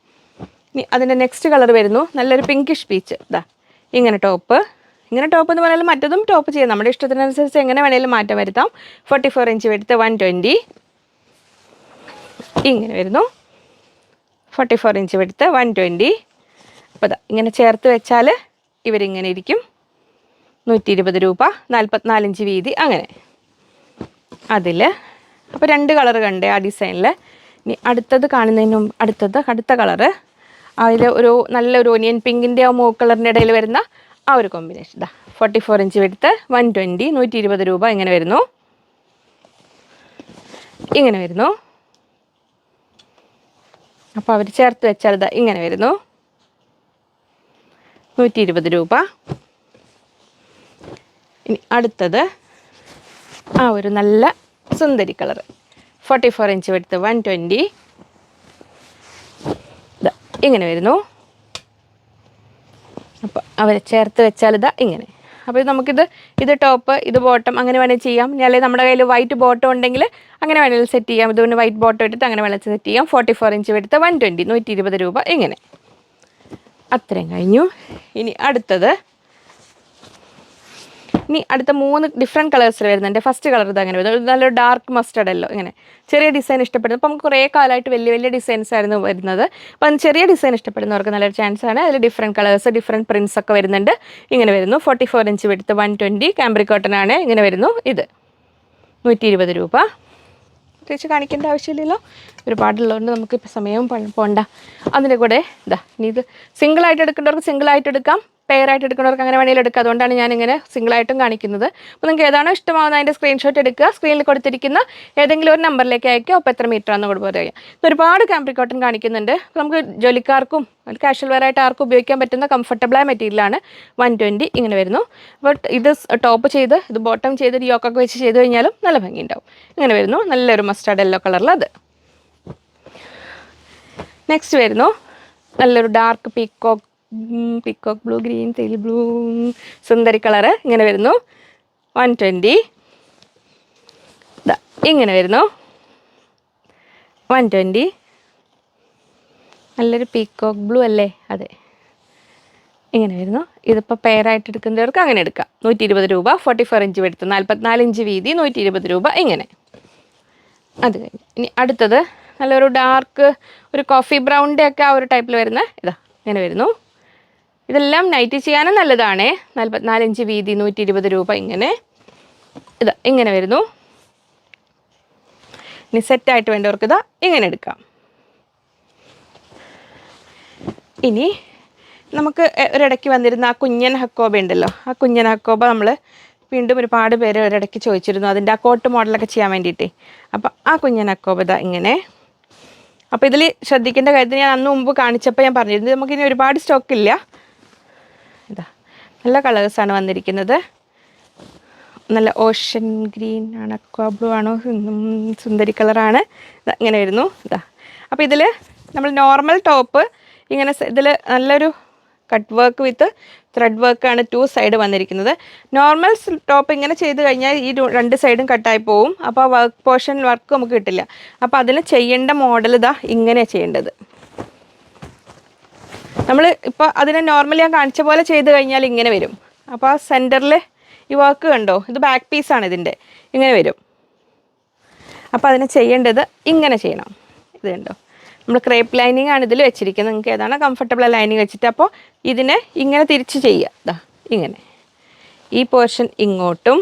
ഇനി അതിൻ്റെ നെക്സ്റ്റ് കളർ വരുന്നു നല്ലൊരു പിങ്കിഷ് പീച്ച്. ഇങ്ങനെ ടോപ്പ് എന്ന് പറഞ്ഞാൽ മറ്റതും ടോപ്പ് ചെയ്യാം. നമ്മുടെ ഇഷ്ടത്തിനനുസരിച്ച് എങ്ങനെ വേണമെങ്കിലും മാറ്റം വരുത്താം. 44 ഇഞ്ച് വിടുത്ത് 120 ഇങ്ങനെ വരുന്നു. 44 ഇഞ്ച് വിടുത്ത് 120. അപ്പോൾ ഇങ്ങനെ ചേർത്ത് വെച്ചാൽ ഇവരിങ്ങനെ ഇരിക്കും. 120 രൂപ. 44 ഇഞ്ച് വീതി അങ്ങനെ. അതിൽ അപ്പോൾ 2 കളർ കണ്ടേ ആ ഡിസൈനിൽ. ഇനി അടുത്തത് കാണുന്നതിനും അടുത്ത കളറ് അതിൽ നല്ലൊരു ഒനിയൻ പിങ്കിൻ്റെ ആ മൂവ് കളറിൻ്റെ ഇടയിൽ വരുന്ന ആ ഒരു കോമ്പിനേഷൻ. 44 ഇഞ്ച് വിടുത്ത് 120, 120 രൂപ ഇങ്ങനെ വരുന്നു. ഇങ്ങനെ വരുന്നു. അപ്പോൾ അവർ ചേർത്ത് വെച്ചാൽ ഇങ്ങനെ വരുന്നു. 120 രൂപ. ഇനി അടുത്തത് ആ ഒരു നല്ല സുന്ദരി കളർ. 44 ഇഞ്ച് വിടുത്ത് 120 ഇങ്ങനെ വരുന്നു. അപ്പോൾ അവർ ചേർത്ത് വെച്ചാൽ ഇങ്ങനെ. അപ്പോൾ ഇത് ടോപ്പ്, ഇത് ബോട്ടം അങ്ങനെ വേണമെങ്കിൽ ചെയ്യാം. അല്ലെങ്കിൽ നമ്മുടെ കയ്യിൽ വൈറ്റ് ബോട്ടം ഉണ്ടെങ്കിൽ അങ്ങനെ വേണമെങ്കിൽ സെറ്റ് ചെയ്യാം. ഇതുകൊണ്ട് വൈറ്റ് ബോട്ടം ഇട്ടിട്ട് അങ്ങനെ വേണമെങ്കിൽ സെറ്റ് ചെയ്യാം. 44 ഇഞ്ച് വിടുത്ത് 120, 120 രൂപ ഇങ്ങനെ. അത്രയും കഴിഞ്ഞു. ഇനി അടുത്ത 3 ഡിഫറെൻറ്റ് കളേഴ്സിൽ വരുന്നുണ്ട്. ഫസ്റ്റ് കളർ അങ്ങനെ വരുന്നത് നല്ലൊരു ഡാർക്ക് മസ്റ്റർഡ് അല്ലോ ഇങ്ങനെ ചെറിയ ഡിസൈൻ ഇഷ്ടപ്പെടുന്നത്. അപ്പോൾ നമുക്ക് കുറേ കാലമായിട്ട് വലിയ ഡിസൈൻസ് ആയിരുന്നു വരുന്നത്. അപ്പം ചെറിയ ഡിസൈൻ ഇഷ്ടപ്പെടുന്നവർക്ക് നല്ലൊരു ചാൻസ് ആണ്. അതിൽ ഡിഫറെൻറ്റ് കളേഴ്സ്, ഡിഫറെൻറ്റ് പ്രിൻസ് ഒക്കെ വരുന്നുണ്ട്. ഇങ്ങനെ വരുന്നു. 44 ഇഞ്ച് വിടുത്ത് 120 കാംബ്രിക് കോട്ടൺ ആണ്. ഇങ്ങനെ വരുന്നു. ഇത് 120 രൂപ. പ്രത്യേകിച്ച് കാണിക്കേണ്ട ആവശ്യമില്ലല്ലോ, ഒരുപാടുള്ളതുകൊണ്ട് നമുക്കിപ്പോൾ സമയവും പോണ്ട. അതിൻ്റെ കൂടെ ഇനി ഇത് സിംഗിളായിട്ട് എടുക്കേണ്ടവർക്ക് സിംഗിളായിട്ട് എടുക്കാം, പെയറായിട്ട് എടുക്കുന്നവർക്ക് അങ്ങനെ വേണമെങ്കിലും എടുക്കുക. അതുകൊണ്ടാണ് ഞാനിങ്ങനെ സിംഗിളായിട്ടും കാണിക്കുന്നത്. അപ്പോൾ നിങ്ങൾക്ക് ഏതാണോ ഇഷ്ടമാവുന്നത് അതിൻ്റെ സ്ക്രീൻഷോട്ട് എടുക്കുക. സ്ക്രീനിൽ കൊടുത്തിരിക്കുന്ന ഏതെങ്കിലും ഒരു നമ്പറിലേക്ക് അയക്കുക. അപ്പോൾ എത്ര മീറ്റർ ആണെന്ന് കൂടെ പറയാം. ഒരുപാട് കാംബ്രിക് കോട്ടൺ കാണിക്കുന്നുണ്ട്. അപ്പോൾ നമുക്ക് ജോലിക്കാർക്കും കാഷ്വൽ വെയർ ആയിട്ട് ആർക്കും ഉപയോഗിക്കാൻ പറ്റുന്ന കംഫർട്ടബിളായ മെറ്റീരിയലാണ്. 120 ഇങ്ങനെ വരുന്നു. അപ്പോൾ ഇത് ടോപ്പ് ചെയ്ത് ഇത് ബോട്ടം ചെയ്ത് യോക്കൊക്കെ വെച്ച് ചെയ്ത് കഴിഞ്ഞാലും നല്ല ഭംഗി ഉണ്ടാവും. ഇങ്ങനെ വരുന്നു. നല്ലൊരു മസ്റ്റാർഡ് യെല്ലോ കളറിൽ അത്. നെക്സ്റ്റ് വരുന്നു നല്ലൊരു dark peacock blue, green, teal blue, സുന്ദരി കളറ് ഇങ്ങനെ വരുന്നു. 120 ഇങ്ങനെ വരുന്നു. 120 നല്ലൊരു പീക്കോക്ക് ബ്ലൂ അല്ലേ, അതെ ഇങ്ങനെ വരുന്നു. ഇതിപ്പോൾ പെയറായിട്ട് എടുക്കുന്നവർക്ക് അങ്ങനെ എടുക്കാം. 120 രൂപ. 44 ഇഞ്ച് എടുത്ത് 44 ഇഞ്ച് വീതി 120 രൂപ ഇങ്ങനെ. അത് കഴിഞ്ഞ് ഇനി അടുത്തത് നല്ലൊരു ഡാർക്ക് ഒരു കോഫി ബ്രൗണിൻ്റെ ഒക്കെ ആ ഒരു ടൈപ്പിൽ വരുന്ന ഇങ്ങനെ വരുന്നു. ഇതെല്ലാം നൈറ്റി ചെയ്യാനും നല്ലതാണ്. 44 ഇഞ്ച് വീതി, 120 രൂപ. ഇങ്ങനെ ഇങ്ങനെ വരുന്നു. ഇനി സെറ്റായിട്ട് വേണ്ടവർക്ക് ഇങ്ങനെ എടുക്കാം. ഇനി നമുക്ക് ഒരിടയ്ക്ക് വന്നിരുന്ന ആ കുഞ്ഞൻ ഹക്കോബ ഉണ്ടല്ലോ, ആ കുഞ്ഞൻ ഹക്കോബ നമ്മൾ വീണ്ടും ഒരുപാട് പേര് ഒരിടയ്ക്ക് ചോദിച്ചിരുന്നു അതിൻ്റെ ആ കോട്ട് മോഡലൊക്കെ ചെയ്യാൻ വേണ്ടിയിട്ടേ. അപ്പോൾ ആ കുഞ്ഞൻ ഹക്കോബ ഇങ്ങനെ. അപ്പോൾ ഇതിൽ ശ്രദ്ധിക്കേണ്ട കാര്യത്തിൽ ഞാൻ അന്ന് മുമ്പ് കാണിച്ചപ്പോൾ ഞാൻ പറഞ്ഞിരുന്നു നമുക്കിനി ഒരുപാട് സ്റ്റോക്കില്ല. നല്ല കളേഴ്സാണ് വന്നിരിക്കുന്നത്. നല്ല ഓഷ്യൻ ഗ്രീൻ ആണ്, അക്വാ ബ്ലൂ ആണോ, സുന്ദരി കളറാണ്. ഇങ്ങനെ വരുന്നു. അപ്പോൾ ഇതിൽ നമ്മൾ നോർമൽ ടോപ്പ് ഇങ്ങനെ ഇതിൽ നല്ലൊരു കട്ട് വർക്ക് വിത്ത് ത്രെഡ് വർക്കാണ് 2 സൈഡ് വന്നിരിക്കുന്നത്. നോർമൽ ടോപ്പ് ഇങ്ങനെ ചെയ്ത് കഴിഞ്ഞാൽ ഈ 2 സൈഡും കട്ടായി പോവും. അപ്പോൾ വർക്ക് പോർഷൻ വർക്ക് നമുക്ക് കിട്ടില്ല. അപ്പോൾ അതിന് ചെയ്യേണ്ട മോഡൽ ഇങ്ങനെ ചെയ്യേണ്ടത്. നമ്മൾ ഇപ്പോൾ അതിനെ നോർമലി ഞാൻ കാണിച്ച പോലെ ചെയ്ത് കഴിഞ്ഞാൽ ഇങ്ങനെ വരും. അപ്പോൾ ആ സെൻറ്ററിൽ ഈ വർക്ക് കണ്ടോ, ഇത് ബാക്ക് പീസാണ് ഇതിൻ്റെ, ഇങ്ങനെ വരും. അപ്പോൾ അതിനെ ചെയ്യേണ്ടത് ഇങ്ങനെ ചെയ്യണം. ഇത് കണ്ടോ, നമ്മൾ ക്രേപ്പ് ലൈനിങ് ആണ് ഇതിൽ വെച്ചിരിക്കുന്നത്. നിങ്ങൾക്ക് ഏതാണ് കംഫർട്ടബിൾ ലൈനിങ് വെച്ചിട്ട് അപ്പോൾ ഇതിനെ ഇങ്ങനെ തിരിച്ച് ചെയ്യുക. ഇങ്ങനെ ഈ പോർഷൻ ഇങ്ങോട്ടും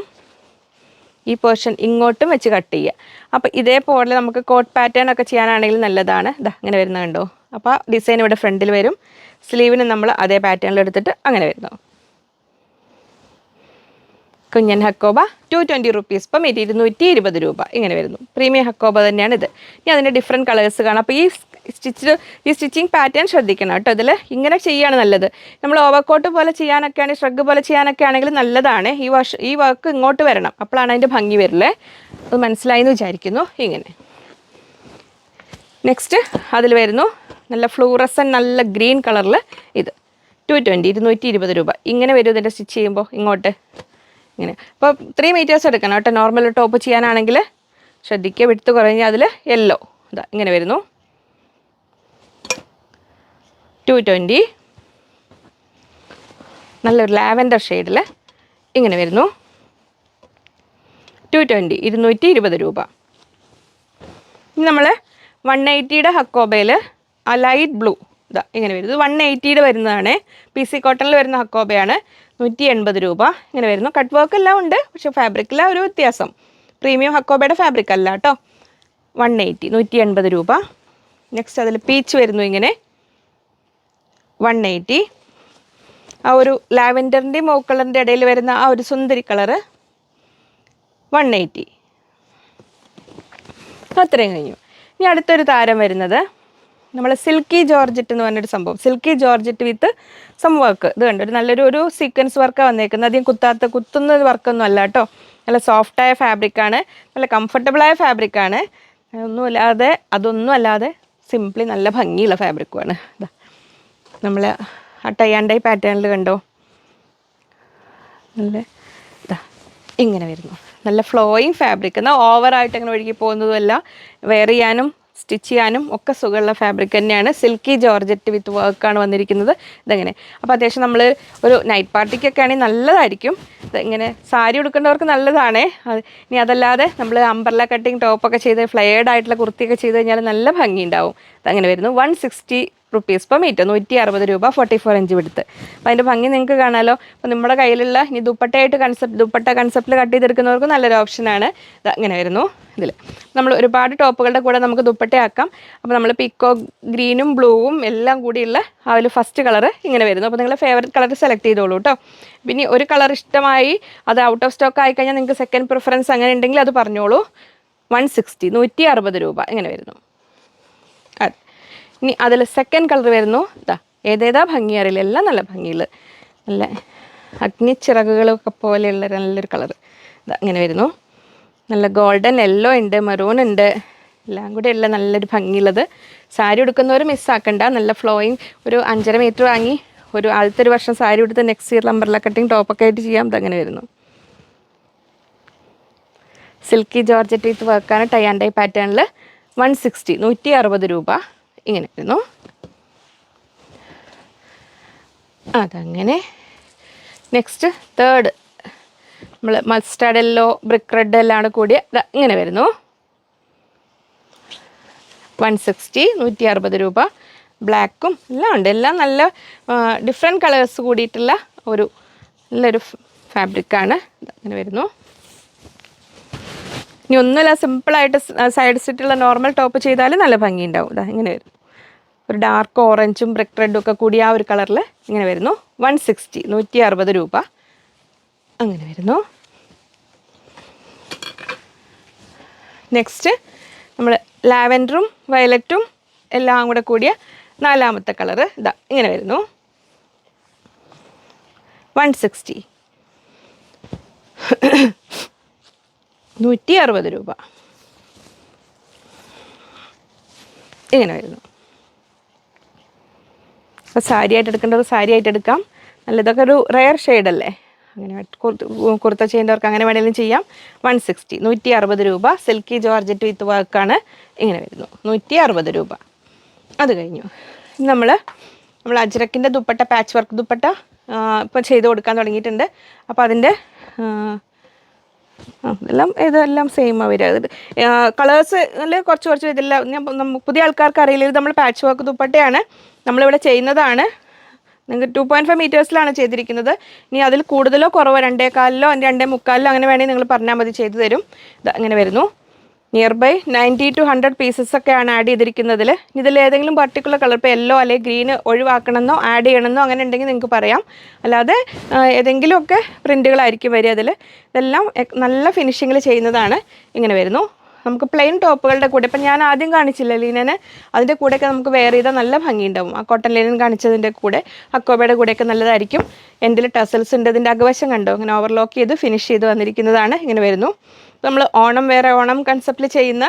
ഈ പോർഷൻ ഇങ്ങോട്ടും വെച്ച് കട്ട് ചെയ്യുക. അപ്പോൾ ഇതേപോലെ നമുക്ക് കോട്ട് പാറ്റേൺ ഒക്കെ ചെയ്യാനാണെങ്കിൽ നല്ലതാണ്. ഇങ്ങനെ വരുന്നത് കണ്ടോ. അപ്പോൾ ഡിസൈൻ ഇവിടെ ഫ്രണ്ടിൽ വരും. സ്ലീവിന് നമ്മൾ അതേ പാറ്റേണിൽ എടുത്തിട്ട് അങ്ങനെ വരുന്നു. കുഞ്ഞൻ ഹക്കോബ 220 റുപ്പീസ് പെർ മീറ്റർ, 220 രൂപ. ഇങ്ങനെ വരുന്നു. പ്രീമിയം ഹക്കോബ തന്നെയാണ് ഇത്. ഇനി അതിൻ്റെ ഡിഫറെൻറ്റ് കളേഴ്സ് കാണാം. അപ്പോൾ ഈ സ്റ്റിച്ചിങ് പാറ്റേൺ ശ്രദ്ധിക്കണം കേട്ടോ. ഇതിൽ ഇങ്ങനെ ചെയ്യുകയാണ് നല്ലത്. നമ്മൾ ഓവർകോട്ട് പോലെ ചെയ്യാനൊക്കെ ആണെങ്കിൽ, ഷ്രഗ് പോലെ ചെയ്യാനൊക്കെ ആണെങ്കിൽ നല്ലതാണ്. ഈ വർക്ക് ഇങ്ങോട്ട് വരണം, അപ്പോഴാണ് അതിൻ്റെ ഭംഗി വരില്ലേ. അത് മനസ്സിലായി എന്ന് വിചാരിക്കുന്നു. ഇങ്ങനെ നെക്സ്റ്റ് അതിൽ വരുന്നു നല്ല ഫ്ലൂറസൻ നല്ല ഗ്രീൻ കളറിൽ. ഇത് 220, 220 രൂപ. ഇങ്ങനെ വരും ഇതിൻ്റെ സ്റ്റിച്ച് ചെയ്യുമ്പോൾ ഇങ്ങോട്ട് ഇങ്ങനെ. അപ്പോൾ 3 മീറ്റേഴ്സ് എടുക്കണം കേട്ടോ. നോർമൽ ടോപ്പ് ചെയ്യാനാണെങ്കിൽ ശ്രദ്ധിക്കുക, വിട്ട് കുറഞ്ഞാൽ അതിൽ യെല്ലോ ഇങ്ങനെ വരുന്നു. 220 നല്ലൊരു ലാവൻഡർ ഷെയ്ഡിൽ ഇങ്ങനെ വരുന്നു. 220, 220 രൂപ. ഇനി നമ്മൾ 180യുടെ ഹക്കോബയിൽ ആ ലൈറ്റ് ബ്ലൂ ഇങ്ങനെ വരും. ഇത് 180യുടെ വരുന്നതാണ്. PC കോട്ടണിൽ വരുന്ന ഹക്കോബയാണ്. 180 രൂപ. ഇങ്ങനെ വരുന്നു. കട്ട് വർക്ക് എല്ലാം ഉണ്ട്, പക്ഷേ ഫാബ്രിക്കിലെ ഒരു വ്യത്യാസം. പ്രീമിയം ഹക്കോബയുടെ ഫാബ്രിക് അല്ല കേട്ടോ. 180, 180 രൂപ. നെക്സ്റ്റ് അതിൽ പീച്ച് വരുന്നു ഇങ്ങനെ 180. ആ ഒരു ലാവൻഡറിൻ്റെയും മൗ കളറിൻ്റെ ഇടയിൽ വരുന്ന ആ ഒരു സുന്ദരി കളറ് 180. അത്രയും കഴിഞ്ഞു. ഇനി അടുത്തൊരു താരം വരുന്നത് നമ്മൾ സിൽക്കി ജോർജറ്റ് എന്ന് പറഞ്ഞൊരു സംഭവം. Silky georgette with some work. ഇത് കണ്ടോ, ഒരു നല്ലൊരു സീക്വൻസ് വർക്കാണ് വന്നേക്കുന്നത്. അധികം കുത്തുന്ന വർക്കൊന്നും അല്ല കേട്ടോ. നല്ല സോഫ്റ്റായ ഫാബ്രിക്കാണ്, നല്ല കംഫർട്ടബിളായ ഫാബ്രിക്കാണ്. അതൊന്നും അല്ലാതെ സിംപ്ലി നല്ല ഭംഗിയുള്ള ഫാബ്രിക്കുമാണ്. നമ്മൾ ആ ടൈ ആൻഡ് ഡൈ പാറ്റേണിൽ കണ്ടോ, നല്ല ഇങ്ങനെ വരുന്നു. നല്ല ഫ്ലോയിങ് ഫാബ്രിക്. എന്നാൽ ഓവറായിട്ട് അങ്ങനെ ഒഴുകി പോകുന്നതുമല്ല, വെയർ ചെയ്യാനും സ്റ്റിച്ച് ചെയ്യാനും ഒക്കെ സുഖമുള്ള ഫാബ്രിക് തന്നെയാണ്. സിൽക്കി ജോർജറ്റ് വിത്ത് വർക്കാണ് വന്നിരിക്കുന്നത്. ഇതെങ്ങനെ, അപ്പോൾ അത്യാവശ്യം നമ്മൾ ഒരു നൈറ്റ് പാർട്ടിക്കൊക്കെ ആണെങ്കിൽ നല്ലതായിരിക്കും. ഇങ്ങനെ സാരി ഉടുക്കേണ്ടവർക്ക് നല്ലതാണ്. ഇനി അതല്ലാതെ നമ്മൾ അംബ്രല്ല കട്ടിങ് ടോപ്പൊക്കെ ചെയ്ത് ഫ്ലെയർഡ് ആയിട്ടുള്ള കുർത്തിയൊക്കെ ചെയ്ത് കഴിഞ്ഞാൽ നല്ല ഭംഗി ഉണ്ടാവും. അതങ്ങനെ വരുന്നു. 160 റുപ്പീസ് പെർ മീറ്റർ, 160 രൂപ. 44 ഇഞ്ച് എടുത്ത്. അപ്പോൾ അതിൻ്റെ ഭംഗി നിങ്ങൾക്ക് കാണാമല്ലോ. അപ്പോൾ നമ്മുടെ കയ്യിലുള്ള ഇനി ദുപ്പട്ടയായിട്ട് ദുപ്പട്ട കൺസെപ്റ്റിൽ കട്ട് ചെയ്തെടുക്കുന്നവർക്ക് നല്ലൊരു ഓപ്ഷനാണ്. ഇങ്ങനെ വരുന്നു. ഇതിൽ നമ്മൾ ഒരുപാട് ടോപ്പുകളുടെ കൂടെ നമുക്ക് ദുപ്പട്ടയാക്കാം. അപ്പോൾ നമ്മൾ പിക്കോ ഗ്രീനും ബ്ലൂവും എല്ലാം കൂടിയുള്ള ആ ഒരു ഫസ്റ്റ് കളറ് ഇങ്ങനെ വരുന്നു. അപ്പോൾ നിങ്ങളുടെ ഫേവററ്റ് കളർ സെലക്ട് ചെയ്തോളൂ കേട്ടോ. പിന്നെ ഒരു കളർ ഇഷ്ടമായി, അത് ഔട്ട് ഓഫ് സ്റ്റോക്ക് ആയിക്കഴിഞ്ഞാൽ നിങ്ങൾക്ക് സെക്കൻഡ് പ്രിഫറൻസ് അങ്ങനെ ഉണ്ടെങ്കിൽ അത് പറഞ്ഞോളൂ. 160, 160 രൂപ ഇങ്ങനെ വരുന്നു. അതെ. ഇനി അതിൽ സെക്കൻഡ് കളർ വരുന്നു. ഏതേതാ ഭംഗി അറിയില്ല, എല്ലാം നല്ല ഭംഗിയുള്ള നല്ല അഗ്നിച്ചിറകുകളൊക്കെ പോലെയുള്ള നല്ലൊരു കളർ. ഇങ്ങനെ വരുന്നു. നല്ല ഗോൾഡൻ യെല്ലോ ഉണ്ട്, മെറൂൺ ഉണ്ട്, എല്ലാം കൂടെ ഉള്ള നല്ലൊരു ഭംഗിയുള്ളത്. സാരി ഉടുക്കുന്നവർ മിസ്സാക്കണ്ട. നല്ല ഫ്ലോയിങ് ഒരു 5.5 മീറ്റർ വാങ്ങി ആദ്യത്തെ ഒരു വർഷം സാരി ഉടുത്ത് നെക്സ്റ്റ് ഇയർ അംബ്രല്ല കട്ടിങ് ടോപ്പൊക്കെ ആയിട്ട് ചെയ്യാം. ഇതങ്ങനെ വരുന്നു. സിൽക്കി ജോർജറ്റ് വിത്ത് വർക്കാണ് ടൈ ആൻഡ് ഡൈ പാറ്റേണിൽ. 160, 160 രൂപ ഇങ്ങനെ വരുന്നു. അതങ്ങനെ. നെക്സ്റ്റ് തേർഡ് നമ്മൾ മസ്റ്റാർഡ് യെല്ലോ, ബ്രിക്ക് റെഡ് എല്ലാം കൂടി ഇങ്ങനെ വരുന്നു. 160, 160 രൂപ. ബ്ലാക്കും എല്ലാം ഉണ്ട്. എല്ലാം നല്ല ഡിഫറെൻറ്റ് കളേഴ്സ് കൂടിയിട്ടുള്ള ഒരു നല്ലൊരു ഫാബ്രിക്കാണ്. അങ്ങനെ വരുന്നു. ഇനി ഒന്നുമില്ല, സിമ്പിളായിട്ട് സൈഡ് സ്റ്റിറ്റുള്ള നോർമൽ ടോപ്പ് ചെയ്താലും നല്ല ഭംഗിയുണ്ടാവും. ഇതാ ഇങ്ങനെ വരും. ഒരു ഡാർക്ക് ഓറഞ്ചും ബ്രിക്ക് റെഡും ഒക്കെ കൂടി ആ ഒരു കളറിൽ ഇങ്ങനെ വരുന്നു. 160 160 രൂപ. അങ്ങനെ വരുന്നു. നെക്സ്റ്റ് നമ്മൾ ലാവൻഡറും വയലറ്റും എല്ലാം കൂടെ കൂടിയ 4ാമത്തെ കളറ് ഇതാ ഇങ്ങനെ വരുന്നു. 160 160 രൂപ. ഇങ്ങനെ വരുന്നു. അപ്പോൾ സാരി ആയിട്ട് എടുക്കേണ്ടവർ സാരി ആയിട്ട് എടുക്കാം. നല്ല ഇതൊക്കെ ഒരു റെയർ ഷെയ്ഡല്ലേ, അങ്ങനെ കുർത്ത ചെയ്യുന്നവർക്ക് അങ്ങനെ വേണമെങ്കിലും ചെയ്യാം. 160 160 രൂപ. സിൽക്കി ജോർജറ്റ് വിത്ത് വർക്കാണ്. ഇങ്ങനെ വരുന്നു. 160 രൂപ. അത് കഴിഞ്ഞു. നമ്മൾ അജ്രക്കിൻ്റെ ദുപ്പട്ട, പാച്ച് വർക്ക് ദുപ്പട്ട ഇപ്പം ചെയ്ത് കൊടുക്കാൻ തുടങ്ങിയിട്ടുണ്ട്. അപ്പോൾ അതിൻ്റെ ഇതെല്ലാം സെയിം അവർ കളേഴ്സ് കുറച്ച് ഇതെല്ലാം പുതിയ ആൾക്കാർക്ക് അറിയില്ല. ഇത് നമ്മൾ പാച്ച് വർക്ക് ദുപ്പട്ടയാണ് നമ്മളിവിടെ ചെയ്യുന്നതാണ്. നിങ്ങൾക്ക് 2.5 മീറ്റേഴ്സിലാണ് ചെയ്തിരിക്കുന്നത്. ഇനി അതിൽ കൂടുതലോ കുറവോ 2.25 2.25 അങ്ങനെ വേണമെങ്കിൽ നിങ്ങൾ പറഞ്ഞാൽ മതി, ചെയ്തു തരും. ഇങ്ങനെ വരുന്നു. നിയർ ബൈ 90 to 100 പീസസ് ഒക്കെയാണ് ആഡ് ചെയ്തിരിക്കുന്നതിൽ. ഇതിൽ ഏതെങ്കിലും പർട്ടിക്കുലർ കളർ, ഇപ്പോൾ യെല്ലോ അല്ലെങ്കിൽ ഗ്രീന് ഒഴിവാക്കണമെന്നോ ആഡ് ചെയ്യണമെന്നോ അങ്ങനെ ഉണ്ടെങ്കിൽ നിങ്ങൾക്ക് പറയാം. അല്ലാതെ ഏതെങ്കിലുമൊക്കെ പ്രിൻറ്റുകളായിരിക്കും വരിക അതിൽ. ഇതെല്ലാം നല്ല ഫിനിഷിങ്ങിൽ ചെയ്യുന്നതാണ്. ഇങ്ങനെ വരുന്നു. നമുക്ക് പ്ലെയിൻ ടോപ്പുകളുടെ കൂടെ, ഇപ്പം ഞാൻ ആദ്യം കാണിച്ചില്ല ലീനന്, അതിൻ്റെ കൂടെയൊക്കെ നമുക്ക് വെയർ ചെയ്താൽ നല്ല ഭംഗിയുണ്ടാവും. ആ കോട്ടൺ ലീനൻ കാണിച്ചതിൻ്റെ കൂടെ അക്കോബയുടെ കൂടെയൊക്കെ നല്ലതായിരിക്കും. എൻഡിൽ ടസൽസ് ഉണ്ട്. ഇതിൻ്റെ അകവശം കണ്ടോ, ഇങ്ങനെ ഓവർലോക്ക് ചെയ്ത് ഫിനിഷ് ചെയ്ത് വന്നിരിക്കുന്നതാണ്. ഇങ്ങനെ വരുന്നു. നമ്മൾ ഓണം കൺസെപ്റ്റിൽ ചെയ്യുന്ന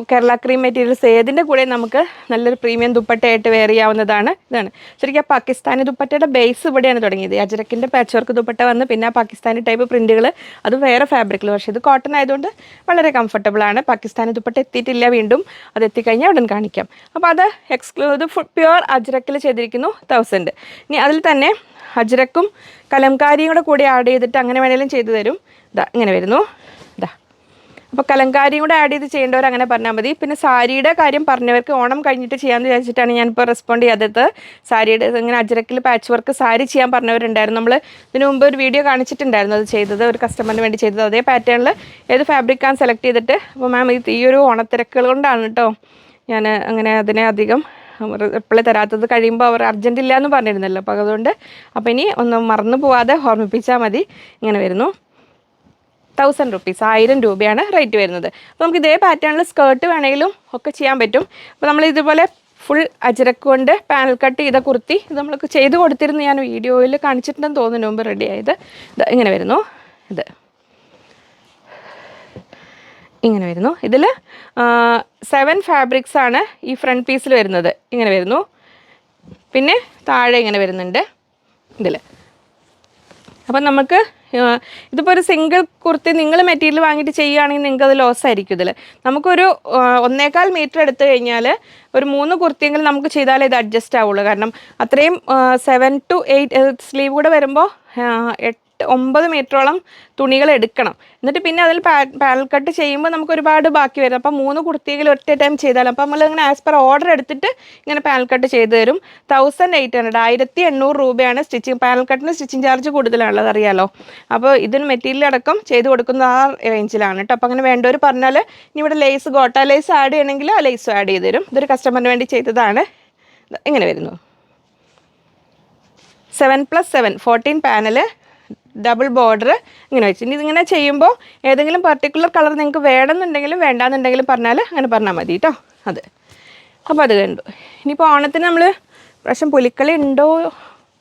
കേരള ക്രീം മെറ്റീരിയൽസ് ഏതിൻ്റെ കൂടെ നമുക്ക് നല്ലൊരു പ്രീമിയം ദുപ്പട്ടയായിട്ട് വെയർ ചെയ്യാവുന്നതാണ്. ഇതാണ് ശരിക്കും പാകിസ്ഥാനി ദുപ്പട്ടയുടെ ബേസ് ഇവിടെയാണ് തുടങ്ങിയത്. അജ്രക്കിൻ്റെ പാച്ച് വർക്ക് ദുപ്പട്ട വന്ന് പിന്നെ പാകിസ്ഥാനി ടൈപ്പ് പ്രിൻറ്റുകൾ, അത് വേറെ ഫാബ്രിക്കിൽ. പക്ഷേ ഇത് കോട്ടൺ ആയതുകൊണ്ട് വളരെ കംഫർട്ടബിളാണ്. പാകിസ്ഥാനി ദുപ്പട്ട എത്തിയിട്ടില്ല, വീണ്ടും അത് എത്തിക്കഴിഞ്ഞാൽ ഉടൻ കാണിക്കാം. അപ്പോൾ അത് ഇത് പ്യുവർ അജ്രക്കിൽ ചെയ്തിരിക്കുന്നു 1000. ഇനി അതിൽ തന്നെ അജ്രക്കും കലംകാരിയും കൂടെ ആഡ് ചെയ്തിട്ട് അങ്ങനെ വേണമെങ്കിലും ചെയ്തു തരും. ഇതാ ഇങ്ങനെ വരുന്നു. അപ്പോൾ കലങ്കാരിയും കൂടെ ആഡ് ചെയ്ത് ചെയ്യേണ്ടവർ അങ്ങനെ പറഞ്ഞാൽ മതി. പിന്നെ സാരിയുടെ കാര്യം പറഞ്ഞവർക്ക് ഓണം കഴിഞ്ഞിട്ട് ചെയ്യാമെന്ന് വിചാരിച്ചിട്ടാണ് ഞാനിപ്പോൾ റെസ്പോണ്ട് ചെയ്യാത്തത്. സാരിയുടെ ഇങ്ങനെ അജ്രക്കിൽ പാച്ച് വർക്ക് സാരി ചെയ്യാൻ പറഞ്ഞവരുണ്ടായിരുന്നു. നമ്മൾ ഇതിനു മുമ്പ് ഒരു വീഡിയോ കാണിച്ചിട്ടുണ്ടായിരുന്നു അത് ചെയ്തത്, ഒരു കസ്റ്റമറിന് വേണ്ടി ചെയ്തത്. അതേ പാറ്റേണിൽ ഏത് ഫാബ്രിക്കാണ് സെലക്ട് ചെയ്തിട്ട്. അപ്പോൾ മാം ഈ ഒരു ഓണത്തിരക്കുകൾ കൊണ്ടാണ് കേട്ടോ ഞാൻ അങ്ങനെ അതിനെ അധികം റിപ്ലൈ തരാത്തത്. കഴിയുമ്പോൾ അവർ അർജൻറ്റ് ഇല്ല എന്ന് പറഞ്ഞിരുന്നല്ലോ. അപ്പോൾ അതുകൊണ്ട് ഇനി ഒന്നും മറന്നു പോവാതെ ഓർമ്മിപ്പിച്ചാൽ മതി. ഇങ്ങനെ വരുന്നു. 1000 rupees 1000 രൂപയാണ് റേറ്റ് വരുന്നത്. അപ്പോൾ നമുക്ക് ഇതേ പാറ്റേണിൽ സ്കേർട്ട് വേണമെങ്കിലും ഒക്കെ ചെയ്യാൻ പറ്റും. അപ്പോൾ നമ്മൾ ഇതുപോലെ ഫുൾ അജ്രക്ക് കൊണ്ട് പാനൽ കട്ട് ചെയ്ത കുർത്തി ഇത് നമ്മൾക്ക് ചെയ്ത് കൊടുത്തിരുന്നു. ഞാൻ വീഡിയോയിൽ കാണിച്ചിട്ടുണ്ടെന്ന് തോന്നുന്നു മുമ്പ് റെഡി ആയത്. ഇത് ഇങ്ങനെ വരുന്നു. ഇങ്ങനെ വരുന്നു. ഇതിൽ 7 ഫാബ്രിക്സ് ആണ് ഈ ഫ്രണ്ട് പീസിൽ വരുന്നത്. ഇങ്ങനെ വരുന്നു. പിന്നെ താഴെ ഇങ്ങനെ വരുന്നുണ്ട് ഇതിൽ. അപ്പം നമുക്ക് ഇതിപ്പോൾ ഒരു സിംഗിൾ കുർത്തി നിങ്ങൾ മെറ്റീരിയൽ വാങ്ങിയിട്ട് ചെയ്യുകയാണെങ്കിൽ നിങ്ങൾക്ക് അത് ലോസ് ആയിരിക്കും. ഇതിൽ നമുക്കൊരു 1.25 മീറ്റർ എടുത്തു കഴിഞ്ഞാൽ ഒരു 3 കുർത്തിയെങ്കിലും നമുക്ക് ചെയ്താലേ ഇത് അഡ്ജസ്റ്റ് ആവുള്ളൂ. കാരണം അത്രയും 7 to 8 സ്ലീവ് കൂടെ വരുമ്പോൾ 8-9 മീറ്ററോളം തുണികൾ എടുക്കണം. എന്നിട്ട് പിന്നെ അതിൽ പാനൽ കട്ട് ചെയ്യുമ്പോൾ നമുക്ക് ഒരുപാട് ബാക്കി വരും. അപ്പോൾ 3 കുർത്തിയെങ്കിലും ഒറ്റ ടൈം ചെയ്താലും അപ്പോൾ നമ്മളിങ്ങനെ ആസ് പെർ ഓർഡർ എടുത്തിട്ട് ഇങ്ങനെ പാനൽ കട്ട് ചെയ്ത് തരും. 1800 1800 രൂപയാണ് സ്റ്റിച്ചിങ്. പാനൽ കട്ടിന് സ്റ്റിച്ചിങ് ചാർജ് കൂടുതലാണുള്ളത്, അറിയാലോ. അപ്പോൾ ഇതിന് മെറ്റീരിയൽ അടക്കം ചെയ്ത് കൊടുക്കുന്ന ആ റേഞ്ചിലാണ് കേട്ടോ. അപ്പോൾ അങ്ങനെ വേണ്ടവർ പറഞ്ഞാൽ ഇനി ഇവിടെ ലേസ് ഗോട്ട ലേസ് ആഡ് ചെയ്യണമെങ്കിൽ ആ ലേസും ആഡ് ചെയ്ത് തരും. ഇതൊരു കസ്റ്റമറിന് വേണ്ടി ചെയ്തതാണ്. ഇങ്ങനെ വരുന്നു. 7+7 14 പാനൽ ഡബിൾ ബോർഡർ ഇങ്ങനെ വെച്ച്. ഇനി ഇതിങ്ങനെ ചെയ്യുമ്പോൾ ഏതെങ്കിലും പർട്ടിക്കുലർ കളർ നിങ്ങൾക്ക് വേണമെന്നുണ്ടെങ്കിലും വേണ്ടാന്നുണ്ടെങ്കിലും പറഞ്ഞാൽ അങ്ങനെ പറഞ്ഞാൽ മതി കേട്ടോ. അപ്പോൾ അത് കണ്ടു. ഇനിയിപ്പോൾ ഓണത്തിന് നമ്മൾ പ്രാവശ്യം പുലിക്കളി ഉണ്ടോ,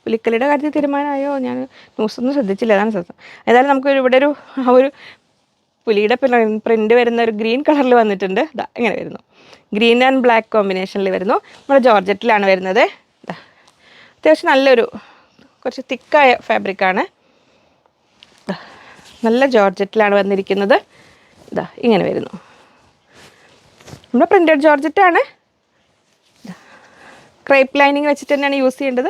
പുലിക്കളിയുടെ കാര്യത്തിൽ തീരുമാനമായോ, ഞാൻ ന്യൂസൊന്നും ശ്രദ്ധിച്ചില്ല, അതാണ് സത്യം. ഏതായാലും നമുക്ക് ഇവിടെ ഒരു പുലിയുടെ പ്രിൻ്റ് വരുന്ന ഒരു ഗ്രീൻ കളറിൽ വന്നിട്ടുണ്ട്. ഇങ്ങനെ വരുന്നു. ഗ്രീൻ ആൻഡ് ബ്ലാക്ക് കോമ്പിനേഷനിൽ വരുന്നു. നമ്മുടെ ജോർജറ്റിലാണ് വരുന്നത്. അത്യാവശ്യം നല്ലൊരു കുറച്ച് തിക്കായ ഫാബ്രിക്കാണ്. നല്ല ജോർജറ്റിലാണ് വന്നിരിക്കുന്നത്. ഇങ്ങനെ വരുന്നു. നമ്മുടെ പ്രിൻറ്റഡ് ജോർജറ്റാണ്. ക്രേപ്പ് ലൈനിങ് വെച്ചിട്ട് തന്നെയാണ് യൂസ് ചെയ്യേണ്ടത്.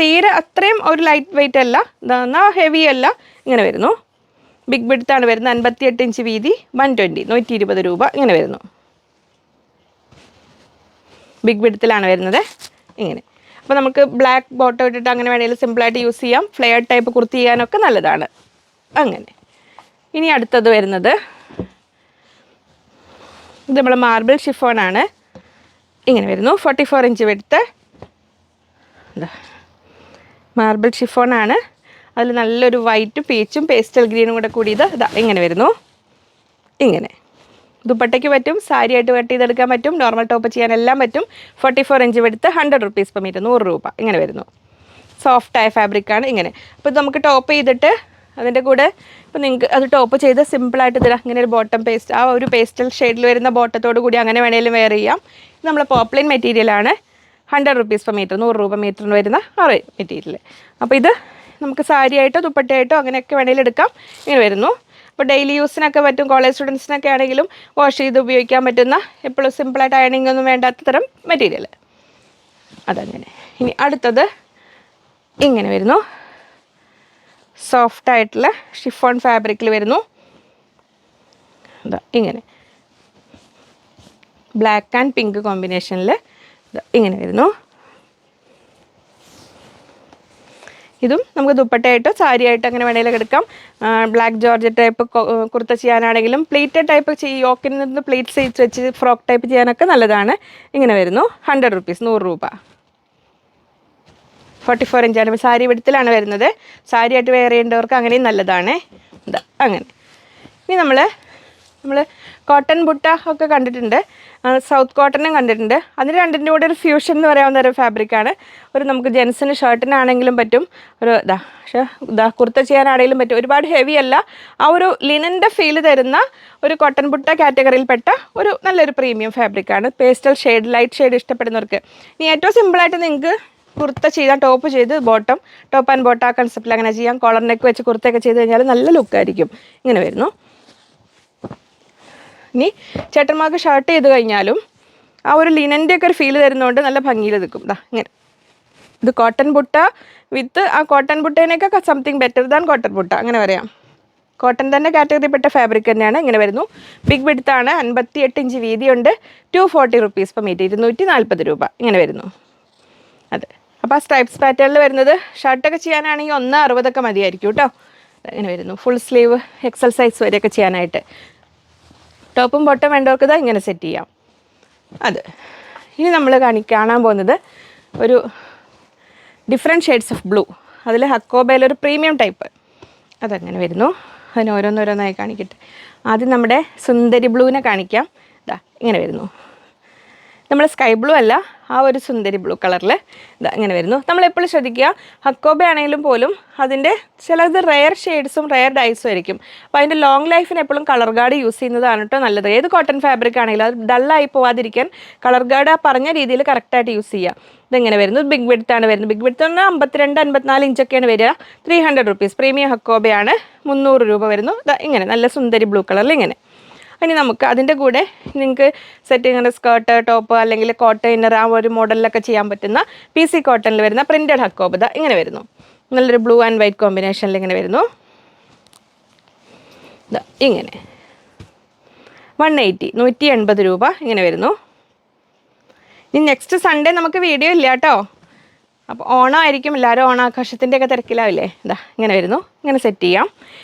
തീരെ അത്രയും ഒരു ലൈറ്റ് വെയ്റ്റ് അല്ല, എന്നാൽ ഹെവി അല്ല. ഇങ്ങനെ വരുന്നു. ബിഗ് ബിഡ്ത്താണ് വരുന്നത്. 58 ഇഞ്ച് വീതി. 120 120 രൂപ. ഇങ്ങനെ വരുന്നു. ബിഗ് ബിഡ്ത്തിലാണ് വരുന്നത്. ഇങ്ങനെ. അപ്പോൾ നമുക്ക് ബ്ലാക്ക് ബോട്ടം ഇട്ടിട്ട് അങ്ങനെ വേണമെങ്കിൽ സിമ്പിളായിട്ട് യൂസ് ചെയ്യാം. ഫ്ലെയർ ടൈപ്പ് കുർത്തി ചെയ്യാനൊക്കെ നല്ലതാണ്. അങ്ങനെ ഇനി അടുത്തത് വരുന്നത് ഇത് നമ്മൾ മാർബിൾ ഷിഫോണാണ്. ഇങ്ങനെ വരുന്നു. 44 ഇഞ്ച് വെടുത്ത് മാർബിൾ ഷിഫോണാണ്. അതിൽ നല്ലൊരു വൈറ്റും പീച്ചും പേസ്റ്റൽ ഗ്രീനും കൂടെ കൂടിയത് ഇങ്ങനെ വരുന്നു. ഇങ്ങനെ ദുപ്പട്ടയ്ക്ക് പറ്റും, സാരി ആയിട്ട് കട്ട് ചെയ്തെടുക്കാൻ പറ്റും, നോർമൽ ടോപ്പ് ചെയ്യാനെല്ലാം പറ്റും. 44 ഇഞ്ച് വെടുത്ത് 100 റുപ്പീസ് പെർ മീറ്റർ, 100 രൂപ. ഇങ്ങനെ വരുന്നു. സോഫ്റ്റായ ഫാബ്രിക്കാണ്. ഇങ്ങനെ അപ്പോൾ ഇത് ടോപ്പ് ചെയ്തിട്ട് അതിൻ്റെ കൂടെ ഇപ്പോൾ നിങ്ങൾക്ക് അത് ടോപ്പ് ചെയ്ത് സിമ്പിളായിട്ട് തരാം. ഇങ്ങനെ ഒരു ബോട്ടം പേസ്റ്റ്, ആ ഒരു പേസ്റ്റൽ ഷെയ്ഡിൽ വരുന്ന ബോട്ടത്തോട് കൂടി അങ്ങനെ വേണമെങ്കിലും വെയർ ചെയ്യാം. ഇത് നമ്മൾ പോപ്ലിൻ മെറ്റീരിയലാണ്. 100 റുപ്പീസ് പെർ മീറ്റർ, 100 രൂപ മീറ്ററിന് വരുന്ന ആ മെറ്റീരിയൽ. അപ്പോൾ ഇത് നമുക്ക് സാരിയായിട്ടോ ദുപ്പട്ടയായിട്ടോ അങ്ങനെയൊക്കെ വേണമെങ്കിലും എടുക്കാം. ഇങ്ങനെ വരുന്നു. അപ്പോൾ ഡെയിലി യൂസിനൊക്കെ പറ്റും. കോളേജ് സ്റ്റുഡൻസിനൊക്കെ ആണെങ്കിലും വാഷ് ചെയ്ത് ഉപയോഗിക്കാൻ പറ്റുന്ന, എപ്പോഴും സിമ്പിളായിട്ട് അയണിംഗ് ഒന്നും വേണ്ടാത്ത തരം മെറ്റീരിയൽ. അതങ്ങനെ. ഇനി അടുത്തത് ഇങ്ങനെ വരുന്നു. സോഫ്റ്റായിട്ടുള്ള ഷിഫോൺ ഫാബ്രിക്കിൽ വരുന്നു. ഇങ്ങനെ ബ്ലാക്ക് ആൻഡ് പിങ്ക് കോമ്പിനേഷനിൽ ഇങ്ങനെ വരുന്നു. ഇതും നമുക്ക് ദുപ്പട്ടയായിട്ടോ സാരിയായിട്ടോ അങ്ങനെ വേണമെങ്കിലും എടുക്കാം. ബ്ലാക്ക് ജോർജറ്റ് ടൈപ്പ് കുർത്ത ചെയ്യാനാണെങ്കിലും പ്ലീറ്റഡ് ടൈപ്പ് യോക്കിൽ നിന്ന് പ്ലീറ്റ്സ് വെച്ച് ഫ്രോക്ക് ടൈപ്പ് ചെയ്യാനൊക്കെ നല്ലതാണ്. ഇങ്ങനെ വരുന്നു. 100 റുപ്പീസ്, 100 രൂപ. 44 ഇഞ്ചാണ്. സാരി വെടുത്തിലാണ് വരുന്നത്. സാരിയായിട്ട് വെയർ ചെയ്യേണ്ടവർക്ക് അങ്ങനെയും നല്ലതാണ്. അങ്ങനെ. ഇനി നമ്മൾ കോട്ടൺ ബുട്ട ഒക്കെ കണ്ടിട്ടുണ്ട്, സൗത്ത് കോട്ടണും കണ്ടിട്ടുണ്ട്. അതിന് രണ്ടിൻ്റെ കൂടെ ഒരു ഫ്യൂഷൻ എന്ന് പറയാവുന്ന ഒരു ഫാബ്രിക്കാണ്. ഒരു നമുക്ക് ജെൻസിന് ഷർട്ടിനാണെങ്കിലും പറ്റും, ഒരു കുർത്ത ചെയ്യാനാണെങ്കിലും പറ്റും. ഒരുപാട് ഹെവി അല്ല, ആ ഒരു ലിനൻ്റെ ഫീൽ തരുന്ന ഒരു കോട്ടൺ ബുട്ട കാറ്റഗറിയിൽപ്പെട്ട ഒരു നല്ലൊരു പ്രീമിയം ഫാബ്രിക്കാണ്. പേസ്റ്റൽ ഷെയ്ഡ്, ലൈറ്റ് ഷെയ്ഡ് ഇഷ്ടപ്പെടുന്നവർക്ക്. ഇനി ഏറ്റവും സിമ്പിളായിട്ട് നിങ്ങൾക്ക് കുർത്ത ചെയ്താൽ ടോപ്പ് ചെയ്ത് ടോപ്പ് ആൻഡ് ബോട്ടം ആ കൺസെപ്റ്റിൽ അങ്ങനെ ചെയ്യാം. കോളർ നെക്ക് വെച്ച് കുർത്തയൊക്കെ ചെയ്ത് കഴിഞ്ഞാൽ നല്ല ലുക്കായിരിക്കും. ഇങ്ങനെ വരുന്നു. ഇനി ചേട്ടന്മാർക്ക് ഷർട്ട് ചെയ്ത് കഴിഞ്ഞാലും ആ ഒരു ലിനൻ്റെ ഒക്കെ ഒരു ഫീൽ തരുന്നതുകൊണ്ട് നല്ല ഭംഗിയിൽ നിൽക്കും. ഇങ്ങനെ ഇത് കോട്ടൺ ബുട്ട വിത്ത് ആ കോട്ടൺ ബുട്ടേനൊക്കെ something better than cotton butta അങ്ങനെ പറയാം. കോട്ടൺ തന്നെ കാറ്റഗറിപ്പെട്ട ഫാബ്രിക് തന്നെയാണ്. ഇങ്ങനെ വരുന്നു. ബിഗ് വിഡ്ത്താണ്. 58 ഇഞ്ച് വീതിയുണ്ട്. 240 റുപ്പീസ് പെർ മീറ്റർ, 240 രൂപ. ഇങ്ങനെ വരുന്നു. അതെ. അപ്പോൾ ആ സ്ട്രൈപ്സ് പാറ്റേണിൽ വരുന്നത് ഷർട്ടൊക്കെ ചെയ്യാനാണെങ്കിൽ 160 മതിയായിരിക്കും കേട്ടോ. ഇങ്ങനെ വരുന്നു. ഫുൾ സ്ലീവ് എക്സൽ സൈസ് വരെയൊക്കെ ചെയ്യാനായിട്ട്. ടോപ്പും ബോട്ടം വേണ്ടവർക്ക് ഇങ്ങനെ സെറ്റ് ചെയ്യാം. അത് ഇനി നമ്മൾ കാണാൻ പോകുന്നത് ഒരു ഡിഫറെൻറ്റ് ഷെയ്ഡ്സ് ഓഫ് ബ്ലൂ. അതിൽ ഹക്കോബയിലൊരു പ്രീമിയം ടൈപ്പ്. അതങ്ങനെ വരുന്നു. അതിന് ഓരോന്നോരോന്നായി കാണിക്കട്ടെ. ആദ്യം നമ്മുടെ സുന്ദരി ബ്ലൂവിനെ കാണിക്കാം. ഇങ്ങനെ വരുന്നു. നമ്മൾ സ്കൈ ബ്ലൂ അല്ല, ആ ഒരു സുന്ദരി ബ്ലൂ കളറിൽ ഇങ്ങനെ വരുന്നു. നമ്മളെപ്പോഴും ശ്രദ്ധിക്കുക, ഹക്കോബ ആണെങ്കിലും പോലും അതിൻ്റെ ചിലത് റെയർ ഷെയ്ഡ്സും റെയർ ഡൈസും ആയിരിക്കും. അപ്പോൾ അതിൻ്റെ ലോങ് ലൈഫിന് എപ്പോഴും കളർ ഗാർഡ് യൂസ് ചെയ്യുന്നതാണ് കേട്ടോ നല്ലത്. ഏത് കോട്ടൺ ഫാബ്രിക് ആണെങ്കിലും അത് ഡള്ളായി പോവാതിരിക്കാൻ കളർ ഗാർഡ് ആ പറഞ്ഞ രീതിയിൽ കറക്റ്റായിട്ട് യൂസ് ചെയ്യുക. ഇതെങ്ങനെ വരുന്നു. ബിഗ് വിഡ്ത്താണ് വരുന്നത്. ബിഗ് വിഡ്ത്ത് പറഞ്ഞാൽ 52-54 ഇഞ്ചൊക്കെയാണ് വരിക. 300 റുപ്പീസ്. പ്രീമിയം ഹക്കോബയാണ്. 300 രൂപ വരുന്നു. ഇങ്ങനെ നല്ല സുന്ദരി ബ്ലൂ കളറിൽ ഇങ്ങനെ. ഇനി നമുക്ക് അതിൻ്റെ കൂടെ നിങ്ങൾക്ക് സെറ്റ് ചെയ്യുന്ന സ്കേർട്ട്, ടോപ്പ് അല്ലെങ്കിൽ കോട്ടൺ ഇന്നർ ആ ഒരു മോഡലിലൊക്കെ ചെയ്യാൻ പറ്റുന്ന PC കോട്ടണിൽ വരുന്ന പ്രിൻറ്റഡ് ഹക്കോബ ഇങ്ങനെ വരുന്നു. നല്ലൊരു ബ്ലൂ ആൻഡ് വൈറ്റ് കോമ്പിനേഷനിൽ ഇങ്ങനെ വരുന്നു. ഇങ്ങനെ 180 രൂപ ഇങ്ങനെ വരുന്നു. ഇനി നെക്സ്റ്റ് സൺഡേ നമുക്ക് വീഡിയോ ഇല്ല കേട്ടോ. അപ്പോൾ ഓണമായിരിക്കും, എല്ലാവരും ഓണാഘോഷത്തിൻ്റെയൊക്കെ തിരക്കിലാവില്ലേ. ഇങ്ങനെ വരുന്നു. ഇങ്ങനെ സെറ്റ് ചെയ്യാം.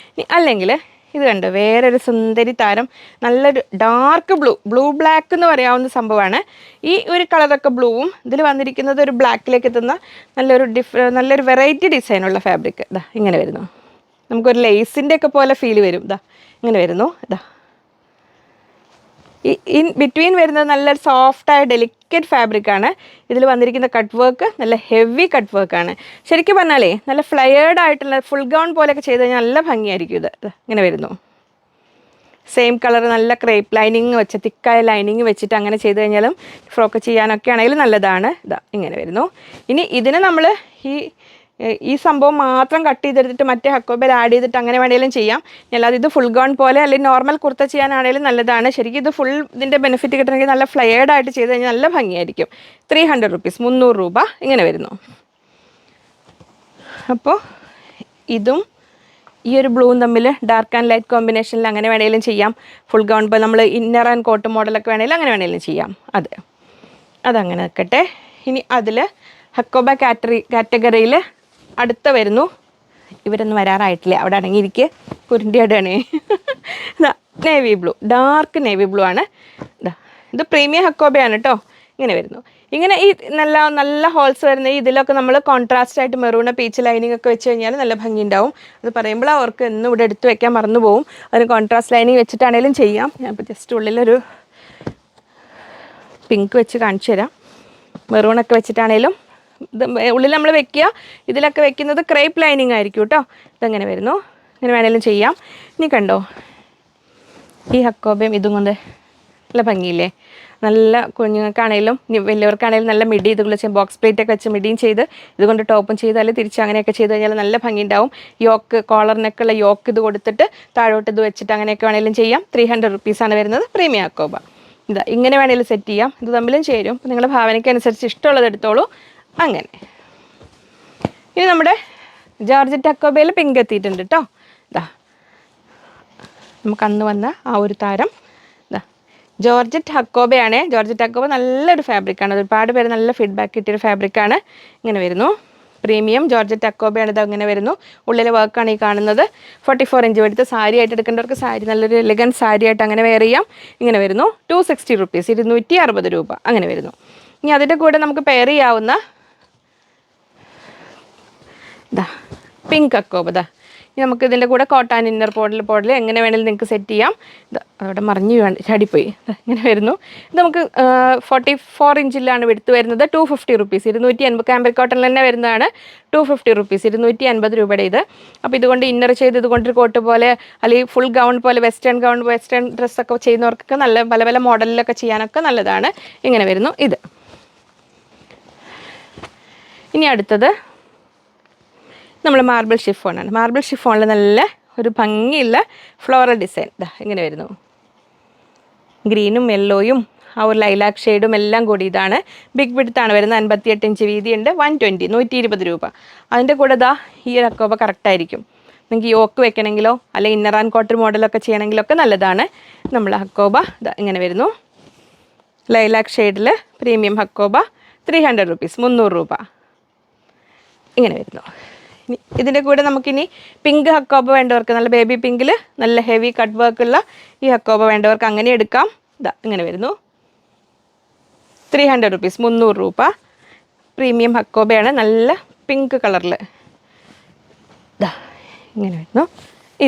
അല്ലെങ്കിൽ ഇത് കണ്ടോ, വേറൊരു സുന്ദരി താരം, നല്ലൊരു ഡാർക്ക് ബ്ലൂ ബ്ലാക്ക് എന്ന് പറയാവുന്ന സംഭവമാണ്. ഈ ഒരു കളറൊക്കെ ബ്ലൂവും ഇതിൽ വന്നിരിക്കുന്നത് ഒരു ബ്ലാക്കിലേക്ക് എത്തുന്ന നല്ലൊരു വെറൈറ്റി ഡിസൈനുള്ള ഫാബ്രിക്. ഇങ്ങനെ വരുന്നു. നമുക്കൊരു ലേസിൻ്റെ ഒക്കെ പോലെ ഫീൽ വരും. ഇങ്ങനെ വരുന്നു. ഇൻ ബിറ്റ്വീൻ വരുന്നത് നല്ലൊരു സോഫ്റ്റായ ഡെലിക്കേറ്റ് ഫാബ്രിക്കാണ്. ഇതിൽ വന്നിരിക്കുന്ന കട്ട് വർക്ക് നല്ല ഹെവി കട്ട് വർക്കാണ്. ശരിക്കും പറഞ്ഞാലേ നല്ല ഫ്ലയേർഡ് ആയിട്ടുള്ള ഫുൾ ഗൗൺ പോലെയൊക്കെ ചെയ്ത് കഴിഞ്ഞാൽ നല്ല ഭംഗിയായിരിക്കും. ഇത് ഇങ്ങനെ വരുന്നു. സെയിം കളർ നല്ല ക്രേപ്പ് ലൈനിങ് വെച്ച് തിക്കായ ലൈനിങ് വെച്ചിട്ട് അങ്ങനെ ചെയ്ത് കഴിഞ്ഞാലും ഫ്രോക്ക് ചെയ്യാനൊക്കെ ആണെങ്കിലും നല്ലതാണ്. ഇങ്ങനെ വരുന്നു. ഇനി ഇതിന് നമ്മൾ ഈ സംഭവം മാത്രം കട്ട് ചെയ്തെടുത്തിട്ട് മറ്റേ ഹക്കോബയിൽ ആഡ് ചെയ്തിട്ട് അങ്ങനെ വേണമെങ്കിലും ചെയ്യാം. അല്ലാതെ ഇത് ഫുൾ ഗൗൺ പോലെ അല്ലെങ്കിൽ നോർമൽ കുർത്ത ചെയ്യാനാണെങ്കിലും നല്ലതാണ്. ശരിക്കും ഇത് ഫുൾ ഇതിൻ്റെ ബെനിഫിറ്റ് കിട്ടണമെങ്കിൽ നല്ല ഫ്ലയേർഡ് ആയിട്ട് ചെയ്ത് കഴിഞ്ഞാൽ നല്ല ഭംഗിയായിരിക്കും. 300 റുപ്പീസ്, 300 രൂപ ഇങ്ങനെ വരുന്നു. അപ്പോൾ ഇതും ഈ ഒരു ബ്ലൂവും തമ്മിൽ ഡാർക്ക് ആൻഡ് ലൈറ്റ് കോമ്പിനേഷനിൽ അങ്ങനെ വേണമെങ്കിലും ചെയ്യാം. ഫുൾ ഗൗൺ ഇപ്പോൾ നമ്മൾ ഇന്നർ ആൻഡ് കോട്ട് മോഡലൊക്കെ വേണമെങ്കിലും അങ്ങനെ വേണമെങ്കിലും ചെയ്യാം. അതങ്ങനെ നിൽക്കട്ടെ. ഇനി അതിൽ ഹക്കോബ കാറ്റഗറിയിൽ അടുത്ത വരുന്നു. ഇവരൊന്നും വരാറായിട്ടില്ല, അവിടെ അടങ്ങിയിരിക്കുക, കുരുണ്ടിയാടാണ്. Navy blue, dark navy blue ആണ്. ഇത് പ്രീമിയം ഹക്കോബയാണ് കേട്ടോ. ഇങ്ങനെ വരുന്നു. ഇങ്ങനെ ഈ നല്ല നല്ല ഹോൾസ് വരുന്ന ഇതിലൊക്കെ നമ്മൾ കോൺട്രാസ്റ്റ് ആയിട്ട് മെറൂണ പീച്ച് ലൈനിങ് ഒക്കെ വെച്ച് കഴിഞ്ഞാൽ നല്ല ഭംഗി ഉണ്ടാവും. അത് പറയുമ്പോൾ അവർക്ക് എന്നും ഇവിടെ എടുത്ത് വെക്കാൻ മറന്നു പോകും. അതിന് കോൺട്രാസ്റ്റ് ലൈനിങ് വെച്ചിട്ടാണെങ്കിലും ചെയ്യാം. ഞാനിപ്പോൾ ജസ്റ്റ് ഉള്ളിലൊരു പിങ്ക് വെച്ച് കാണിച്ചു തരാം. മെറൂണൊക്കെ വെച്ചിട്ടാണേലും ഇത് ഉള്ളിൽ നമ്മൾ വെക്കുക. ഇതിലൊക്കെ വെക്കുന്നത് ക്രേപ്പ് ലൈനിങ് ആയിരിക്കും കേട്ടോ. ഇതെങ്ങനെ വരുന്നു, ഇങ്ങനെ വേണേലും ചെയ്യാം. ഇനി കണ്ടോ ഈ ഹക്കോബയും ഇതും കൊണ്ട് നല്ല ഭംഗിയില്ലേ? നല്ല കുഞ്ഞുങ്ങൾക്കാണേലും വലിയവർക്കാണേലും നല്ല മിഡി ഇതുകൊണ്ട് ചെയ്യാം. ബോക്സ് പ്ലേറ്റ് ഒക്കെ വെച്ച് മിഡിയും ചെയ്ത് ഇതുകൊണ്ട് ടോപ്പും ചെയ്താൽ തിരിച്ച് അങ്ങനെയൊക്കെ ചെയ്ത് കഴിഞ്ഞാൽ നല്ല ഭംഗി ഉണ്ടാവും. യോക്ക് കോളറിനൊക്കെയുള്ള യോക്ക് ഇത് കൊടുത്തിട്ട് താഴോട്ട് ഇത് വെച്ചിട്ട് അങ്ങനെയൊക്കെ വേണേലും ചെയ്യാം. 300 റുപ്പീസാണ് വരുന്നത് പ്രീമിയം ഹക്കോബ. ഇതാ ഇങ്ങനെ വേണേലും സെറ്റ് ചെയ്യാം. ഇത് തമ്മിലും ചേരും. അപ്പോൾ നിങ്ങളുടെ ഭാവനയ്ക്കനുസരിച്ച് ഇഷ്ടമുള്ളത് എടുത്തോളൂ. അങ്ങനെ ഇനി നമ്മുടെ ജോർജറ്റ് ഹക്കോബയിൽ പിങ്ക് എത്തിയിട്ടുണ്ട് കേട്ടോ. ഇതാ നമുക്ക് അന്ന് വന്ന ആ ഒരു താരം ഇതാ ജോർജറ്റ് ഹക്കോബയാണ്. ജോർജറ്റ് ഹക്കോബ നല്ലൊരു ഫാബ്രിക്കാണ്. ഒരുപാട് പേര് നല്ല ഫീഡ്ബാക്ക് കിട്ടിയൊരു ഫാബ്രിക്കാണ്. ഇങ്ങനെ വരുന്നു. പ്രീമിയം ജോർജറ്റ് ഹക്കോബയാണ്. ഇത് അങ്ങനെ വരുന്നു. ഉള്ളിലെ വർക്കാണ് ഈ കാണുന്നത്. 44 ഇഞ്ച് എടുത്ത് സാരി ആയിട്ട് എടുക്കേണ്ടവർക്ക് സാരി നല്ലൊരു എലഗൻറ്റ് സാരി ആയിട്ട് അങ്ങനെ വെയർ ചെയ്യാം. ഇങ്ങനെ വരുന്നു. 260 റുപ്പീസ്, 260 രൂപ അങ്ങനെ വരുന്നു. ഇനി അതിൻ്റെ കൂടെ നമുക്ക് പെയർ ചെയ്യാവുന്ന ഇതാ പിങ്ക് ഹക്കോബ. ഇതാ ഇനി നമുക്ക് ഇതിൻ്റെ കൂടെ കോട്ടൺ ഇന്നർ പോഡൽ എങ്ങനെ വേണമെങ്കിലും നിങ്ങൾക്ക് സെറ്റ് ചെയ്യാം. ഇത് അവിടെ മറിഞ്ഞ് ചാടിപ്പോയി. ഇങ്ങനെ വരുന്നു. ഇത് നമുക്ക് 44 ഇഞ്ചിലാണ് എടുത്ത് വരുന്നത്. 250 റുപ്പീസ്, 280. കാമ്പിക് കോട്ടണിൽ തന്നെ വരുന്നതാണ്. 250 റുപ്പീസ്, 250 രൂപയുടെ ഇത്. അപ്പോൾ ഇതുകൊണ്ട് ഇന്നർ ചെയ്ത് ഇതുകൊണ്ടൊരു കോട്ട് പോലെ അല്ലെങ്കിൽ ഫുൾ ഗൗൺ പോലെ വെസ്റ്റേൺ ഡ്രസ്സൊക്കെ ചെയ്യുന്നവർക്കൊക്കെ നല്ല പല പല മോഡലിലൊക്കെ ചെയ്യാനൊക്കെ നല്ലതാണ്. ഇങ്ങനെ വരുന്നു ഇത്. ഇനി അടുത്തത് നമ്മൾ മാർബിൾ ഷിഫോണാണ്. മാർബിൾ ഷിഫോണിൽ നല്ല ഒരു ഭംഗിയുള്ള ഫ്ലോറൽ ഡിസൈൻ ഇതാ ഇങ്ങനെ വരുന്നു. ഗ്രീനും യെല്ലോയും ആ ഒരു ലൈലാക്ക് ഷെയ്ഡും എല്ലാം കൂടി ഇതാണ്. ബിഗ് വിഡ്ത്താണ് വരുന്നത്. 58 ഇഞ്ച് വീതിയുണ്ട്. 120, 120 രൂപ. അതിൻ്റെ കൂടെ ഇതാ ഈ ഒരു ഹക്കോബ കറക്റ്റായിരിക്കും. നിങ്ങൾക്ക് യോക്ക് വെക്കണമെങ്കിലോ അല്ലെങ്കിൽ ഇന്നർ ആൻഡ് കോട്ടർ മോഡലൊക്കെ ചെയ്യണമെങ്കിലോ ഒക്കെ നല്ലതാണ്. നമ്മൾ ഹക്കോബ ഇതാ ഇങ്ങനെ വരുന്നു. ലൈലാക്ക് ഷെയ്ഡിൽ പ്രീമിയം ഹക്കോബ 300 റുപ്പീസ്, 300 രൂപ ഇങ്ങനെ വരുന്നു. ഇനി ഇതിൻ്റെ കൂടെ നമുക്കിനി പിങ്ക് ഹക്കോബ വേണ്ടവർക്ക്, നല്ല ബേബി പിങ്കിൽ നല്ല ഹെവി കട്ട് വർക്കുള്ള ഈ ഹക്കോബ വേണ്ടവർക്ക് അങ്ങനെ എടുക്കാം. ഇതാ ഇങ്ങനെ വരുന്നു. 300 റുപ്പീസ്, 300 രൂപ. പ്രീമിയം ഹക്കോബയാണ്, നല്ല പിങ്ക് കളറിൽ. ഇതാ ഇങ്ങനെ വരുന്നു.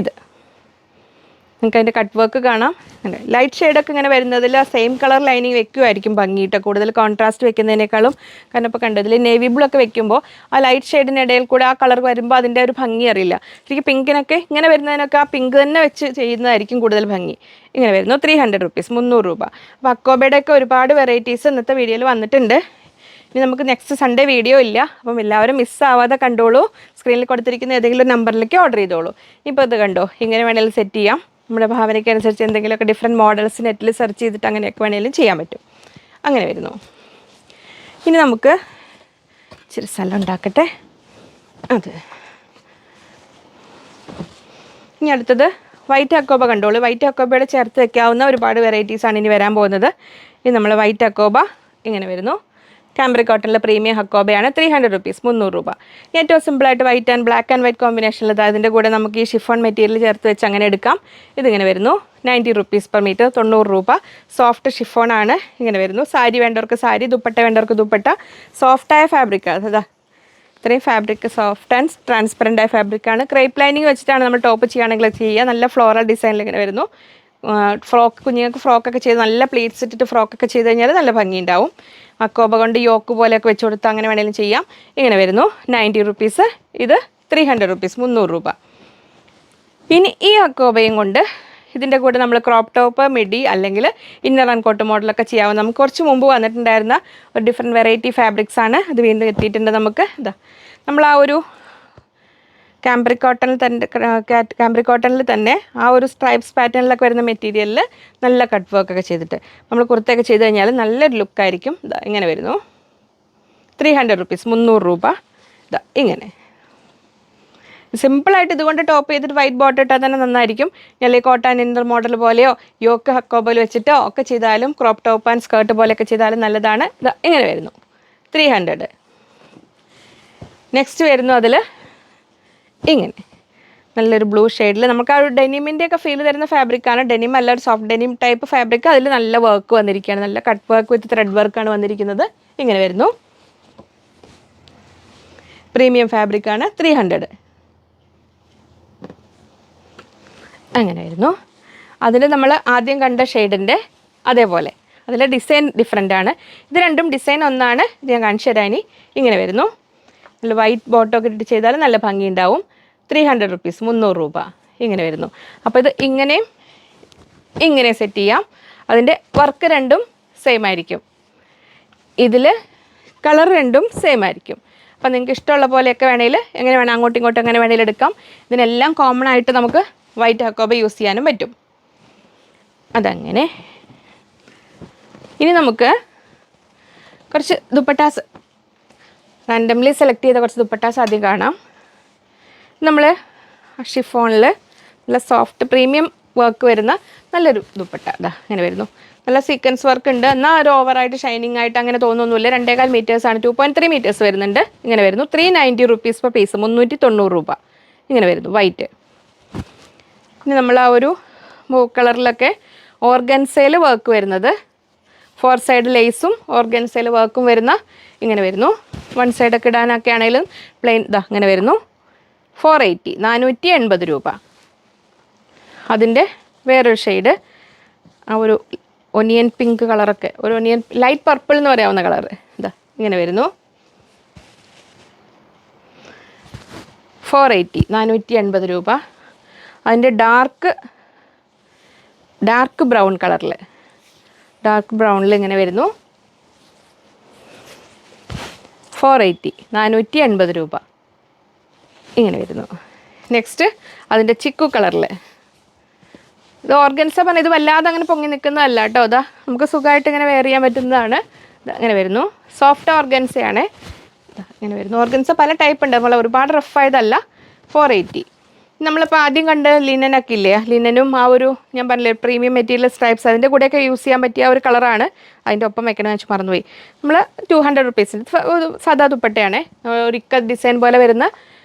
ഇത് നിങ്ങൾക്ക് അതിൻ്റെ കട്ട് വർക്ക് കാണാം. ലൈറ്റ് ഷെയ്ഡൊക്കെ ഇങ്ങനെ വരുന്നതിൽ ആ സെയിം കളർ ലൈനിങ് വെക്കുമായിരിക്കും ഭംഗിയിട്ട്, കൂടുതൽ കോൺട്രാസ്റ്റ് വെക്കുന്നതിനേക്കാളും. കാരണം ഇപ്പോൾ കണ്ടതിൽ നേവി ബ്ലൂ ഒക്കെ വെക്കുമ്പോൾ ആ ലൈറ്റ് ഷെയ്ഡിനിടയിൽ കൂടെ ആ കളർ വരുമ്പോൾ അതിൻ്റെ ഒരു ഭംഗി അറിയില്ല. ശരിക്കും പിങ്കിനൊക്കെ ഇങ്ങനെ വരുന്നതിനൊക്കെ ആ പിങ്ക് തന്നെ വെച്ച് ചെയ്യുന്നതായിരിക്കും കൂടുതൽ ഭംഗി. ഇങ്ങനെ വരുന്നു. 300 റുപ്പീസ്, 300 രൂപ. അപ്പോൾ ഹക്കോബയുടെയൊക്കെ ഒരുപാട് വെറൈറ്റീസ് ഇന്നത്തെ വീഡിയോയിൽ വന്നിട്ടുണ്ട്. ഇനി നമുക്ക് നെക്സ്റ്റ് സൺഡേ വീഡിയോ ഇല്ല. അപ്പം എല്ലാവരും മിസ്സാവാതെ കണ്ടോളൂ. സ്ക്രീനിൽ കൊടുത്തിരിക്കുന്ന ഏതെങ്കിലും ഒരു നമ്പറിലേക്ക് ഓർഡർ ചെയ്തോളൂ. ഇപ്പോൾ ഇത് കണ്ടോ, ഇങ്ങനെ വേണമെങ്കിലും സെറ്റ് ചെയ്യാം. നമ്മുടെ ഭാവനയ്ക്ക് അനുസരിച്ച് എന്തെങ്കിലുമൊക്കെ ഡിഫറെൻറ്റ് മോഡൽസ് നെറ്റിൽ സെർച്ച് ചെയ്തിട്ട് അങ്ങനെയൊക്കെ വേണമെങ്കിലും ചെയ്യാൻ പറ്റും. അങ്ങനെ വരുന്നു. ഇനി നമുക്ക് ഇച്ചിരി സ്ഥലം ഉണ്ടാക്കട്ടെ. അത് ഇനി അടുത്തത് വൈറ്റ് ഹക്കോബ കണ്ടോളൂ. വൈറ്റ് ഹക്കോബയുടെ ചേർത്ത് വെക്കാവുന്ന ഒരുപാട് വെറൈറ്റീസാണ് ഇനി വരാൻ പോകുന്നത്. ഇനി നമ്മൾ വൈറ്റ് ഹക്കോബ ഇങ്ങനെ വരുന്നു. കാംബ്രിക് കോട്ടണിലെ പ്രീമിയം ഹക്കോബയാണ്. 300 റുപ്പീസ്, 300 രൂപ. ഏറ്റവും സിമ്പിളായിട്ട് white and black and white കോമ്പിനേഷനിൽ അതിൻ്റെ കൂടെ നമുക്ക് ഈ ഷിഫോൺ മെറ്റീരിയൽ ചേർത്ത് വെച്ച് അങ്ങനെ എടുക്കാം. ഇതിങ്ങനെ വരുന്നു. 90 റുപ്പീസ് പെർ മീറ്റർ, 90 രൂപ. സോഫ്റ്റ് ഷിഫോണാണ്. ഇങ്ങനെ വരുന്നു. സാരി വേണ്ടവർക്ക് സാരി, ദുപ്പട്ട വേണ്ടവർക്ക് ദുപ്പട്ട. സോഫ്റ്റായ ഫാബ്രിക്കാണ്. അതാ ഇത്രയും ഫാബ്രിക് സോഫ്റ്റ് ആൻഡ് ട്രാൻസ്പെറൻ്റ് ആയ ഫാബ്രിക്കാണ്. ക്രേപ്പ് ലൈനിങ് വെച്ചിട്ടാണ് നമ്മൾ ടോപ്പ് ചെയ്യുകയാണെങ്കിൽ ചെയ്യുക. നല്ല ഫ്ലോറൽ ഡിസൈനിൽ ഇങ്ങനെ വരുന്നു. ഫ്രോക്ക്, കുഞ്ഞുങ്ങൾക്ക് ഫ്രോക്കൊക്കെ ചെയ്ത് നല്ല പ്ലീറ്റ്സ് ഇട്ടിട്ട് ഫ്രോക്കൊക്കെ ചെയ്ത് കഴിഞ്ഞാൽ നല്ല ഭംഗി ഉണ്ടാവും. ഹക്കോബ കൊണ്ട് യോക്ക് പോലെയൊക്കെ വെച്ച് കൊടുത്ത് അങ്ങനെ വേണമെങ്കിലും ചെയ്യാം. ഇങ്ങനെ വരുന്നു. 90 റുപ്പീസ്. ഇത് 300 റുപ്പീസ്, 300 രൂപ. ഇനി ഈ ഹക്കോബയും കൊണ്ട് ഇതിൻ്റെ കൂടെ നമ്മൾ ക്രോപ്പ് ടോപ്പ്, മിഡി അല്ലെങ്കിൽ ഇന്നർ ആൻഡ് കോട്ട് മോഡലൊക്കെ ചെയ്യാവുന്ന നമുക്ക് കുറച്ച് മുമ്പ് വന്നിട്ടുണ്ടായിരുന്ന ഒരു ഡിഫറെൻറ്റ് വെറൈറ്റി ഫാബ്രിക്സ് ആണ്. അത് വീണ്ടും എത്തിയിട്ടുണ്ട് നമുക്ക്. ഇതാ നമ്മൾ ആ ഒരു കാംബ്രിക് കോട്ടണിൽ തന്നെ ആ ഒരു സ്ട്രൈപ്സ് പാറ്റേണിലൊക്കെ വരുന്ന മെറ്റീരിയലിൽ നല്ല കട്ട് വർക്കൊക്കെ ചെയ്തിട്ട് നമ്മൾ കുർത്തയൊക്കെ ചെയ്ത് കഴിഞ്ഞാൽ നല്ലൊരു ലുക്കായിരിക്കും. ഇതാ ഇങ്ങനെ വരുന്നു. 300 റുപ്പീസ്, 300 രൂപ. ഇതാ ഇങ്ങനെ സിമ്പിളായിട്ട് ഇതുകൊണ്ട് ടോപ്പ് ചെയ്തിട്ട് വൈറ്റ് ബോട്ടം ഇട്ടാൽ തന്നെ നന്നായിരിക്കും. അല്ലെങ്കിൽ കോട്ടൺ ഇന്നർ മോഡൽ പോലെയോ യോക്ക് ഹക്കോബയിൽ വെച്ചിട്ടോ ഒക്കെ ചെയ്താലും ക്രോപ്പ് ടോപ്പ് ആൻഡ് സ്കേർട്ട് പോലെയൊക്കെ ചെയ്താലും നല്ലതാണ്. ഇതാ ഇങ്ങനെ വരുന്നു. 300. നെക്സ്റ്റ് വരുന്നു അതിൽ ഇങ്ങനെ നല്ലൊരു ബ്ലൂ ഷെയ്ഡിൽ നമുക്ക് ആ ഒരു ഡെനിമിൻ്റെ ഒക്കെ ഫീൽ തരുന്ന ഫാബ്രിക്കാണ്. ഡെനിം അല്ല, ഒരു സോഫ്റ്റ് ഡെനിം ടൈപ്പ് ഫാബ്രിക്. അതിൽ നല്ല വർക്ക് വന്നിരിക്കുകയാണ്, നല്ല കട്ട് വർക്ക് വിത്ത് ത്രെഡ് വർക്കാണ് വന്നിരിക്കുന്നത്. ഇങ്ങനെ വരുന്നു. പ്രീമിയം ഫാബ്രിക്കാണ്. 300. അങ്ങനെ വരുന്നു. അതിൽ നമ്മൾ ആദ്യം കണ്ട ഷെയ്ഡിൻ്റെ അതേപോലെ അതിലെ ഡിസൈൻ ഡിഫറെൻ്റ് ആണ്. ഇത് രണ്ടും ഡിസൈൻ ഒന്നാണ്. ഇത് ഞാൻ കാണിച്ചു തരാം. ഇങ്ങനെ വരുന്നു. നല്ല വൈറ്റ് ബോട്ടമൊക്കെ ഇട്ട് ചെയ്താൽ നല്ല ഭംഗിയുണ്ടാവും. 300 റുപ്പീസ്, 300 രൂപ. ഇങ്ങനെ വരുന്നു. അപ്പോൾ ഇത് ഇങ്ങനെയും ഇങ്ങനെ സെറ്റ് ചെയ്യാം. അതിൻ്റെ വർക്ക് രണ്ടും സെയിം ആയിരിക്കും. ഇതിൽ കളർ രണ്ടും സെയിം ആയിരിക്കും. അപ്പോൾ നിങ്ങൾക്ക് ഇഷ്ടമുള്ള പോലെയൊക്കെ വേണമെങ്കിൽ എങ്ങനെ വേണം അങ്ങോട്ടും ഇങ്ങോട്ടും എങ്ങനെ വേണമെങ്കിലും എടുക്കാം. ഇതിനെല്ലാം കോമൺ ആയിട്ട് നമുക്ക് വൈറ്റ് ഹക്കോബ യൂസ് ചെയ്യാനും പറ്റും. അതങ്ങനെ. ഇനി നമുക്ക് കുറച്ച് ദുപ്പട്ടാസ് റാൻഡംലി സെലക്ട് ചെയ്ത കുറച്ച് ദുപ്പട്ടാസ് ആദ്യം കാണാം. നമ്മൾ ഷിഫോണിൽ നല്ല സോഫ്റ്റ് പ്രീമിയം വർക്ക് വരുന്ന നല്ലൊരു ദുപ്പട്ട. ഇതാ ഇങ്ങനെ വരുന്നു. നല്ല സീക്വൻസ് വർക്ക് ഉണ്ട്. എന്നാൽ ഒരു ഓവറായിട്ട് ഷൈനിങ് ആയിട്ട് അങ്ങനെ തോന്നുന്നില്ല. 2.25 മീറ്റേഴ്സാണ്. 2.3 മീറ്റേഴ്സ് വരുന്നുണ്ട്. ഇങ്ങനെ വരുന്നു. 390 റുപ്പീസ് പെർ പീസ്, 390 രൂപ. ഇങ്ങനെ വരുന്നു വൈറ്റ്. ഇനി നമ്മൾ ആ ഒരു മൂവ് കളറിലൊക്കെ ഓർഗൻസയിൽ വർക്ക് വരുന്നത്, 4 സൈഡ് ലേസും ഓർഗൻസയിൽ വർക്കും വരുന്ന ഇങ്ങനെ വരുന്നു. 1 സൈഡൊക്കെ ഇടാനൊക്കെ ആണെങ്കിലും പ്ലെയിൻ ഇതാ ഇങ്ങനെ വരുന്നു. 480, 480 രൂപ. അതിൻ്റെ വേറൊരു ഷെയ്ഡ് ആ ഒരു ഒനിയൻ പിങ്ക് കളറൊക്കെ, ഒരു ഒനിയൻ ലൈറ്റ് പർപ്പിൾ എന്ന് പറയാവുന്ന കളർ ഇതാ ഇങ്ങനെ വരുന്നു. 480, 480 രൂപ. അതിൻ്റെ ഡാർക്ക് ബ്രൗൺ കളറിൽ, ഡാർക്ക് ബ്രൗണിൽ ഇങ്ങനെ വരുന്നു. 480, 480 രൂപ. ഇങ്ങനെ വരുന്നു. നെക്സ്റ്റ് അതിൻ്റെ ചിക്കു കളറിൽ, ഇത് ഓർഗൻസ പറഞ്ഞാൽ ഇത് വല്ലാതെ അങ്ങനെ പൊങ്ങി നിൽക്കുന്നതല്ല കേട്ടോ. അതാ നമുക്ക് സുഖമായിട്ട് ഇങ്ങനെ വെയർ ചെയ്യാൻ പറ്റുന്നതാണ്. ഇങ്ങനെ വരുന്നു. സോഫ്റ്റ് ഓർഗൻസയാണ്. ഇങ്ങനെ വരുന്നു. ഓർഗൻസ പല ടൈപ്പ് ഉണ്ട്, നമ്മൾ ഒരുപാട് റഫായതല്ല. 480. നമ്മളിപ്പോൾ ആദ്യം കണ്ട് ലിനനൊക്കെ ഇല്ലേ, ലിനനും ആ ഒരു ഞാൻ പറഞ്ഞില്ലേ പ്രീമിയം മെറ്റീരിയൽ സ്ട്രൈപ്സ് അതിൻ്റെ കൂടെയൊക്കെ യൂസ് ചെയ്യാൻ പറ്റിയ ആ ഒരു കളറാണ്. അതിൻ്റെ ഒപ്പം വെക്കണമെന്ന് വെച്ച് മറന്നുപോയി. നമ്മൾ 200 റുപ്പീസിന് സാധാ ദുപ്പട്ടയാണ്. ഒരു ഇക്ക ഡിസൈൻ പോലെ വരുന്ന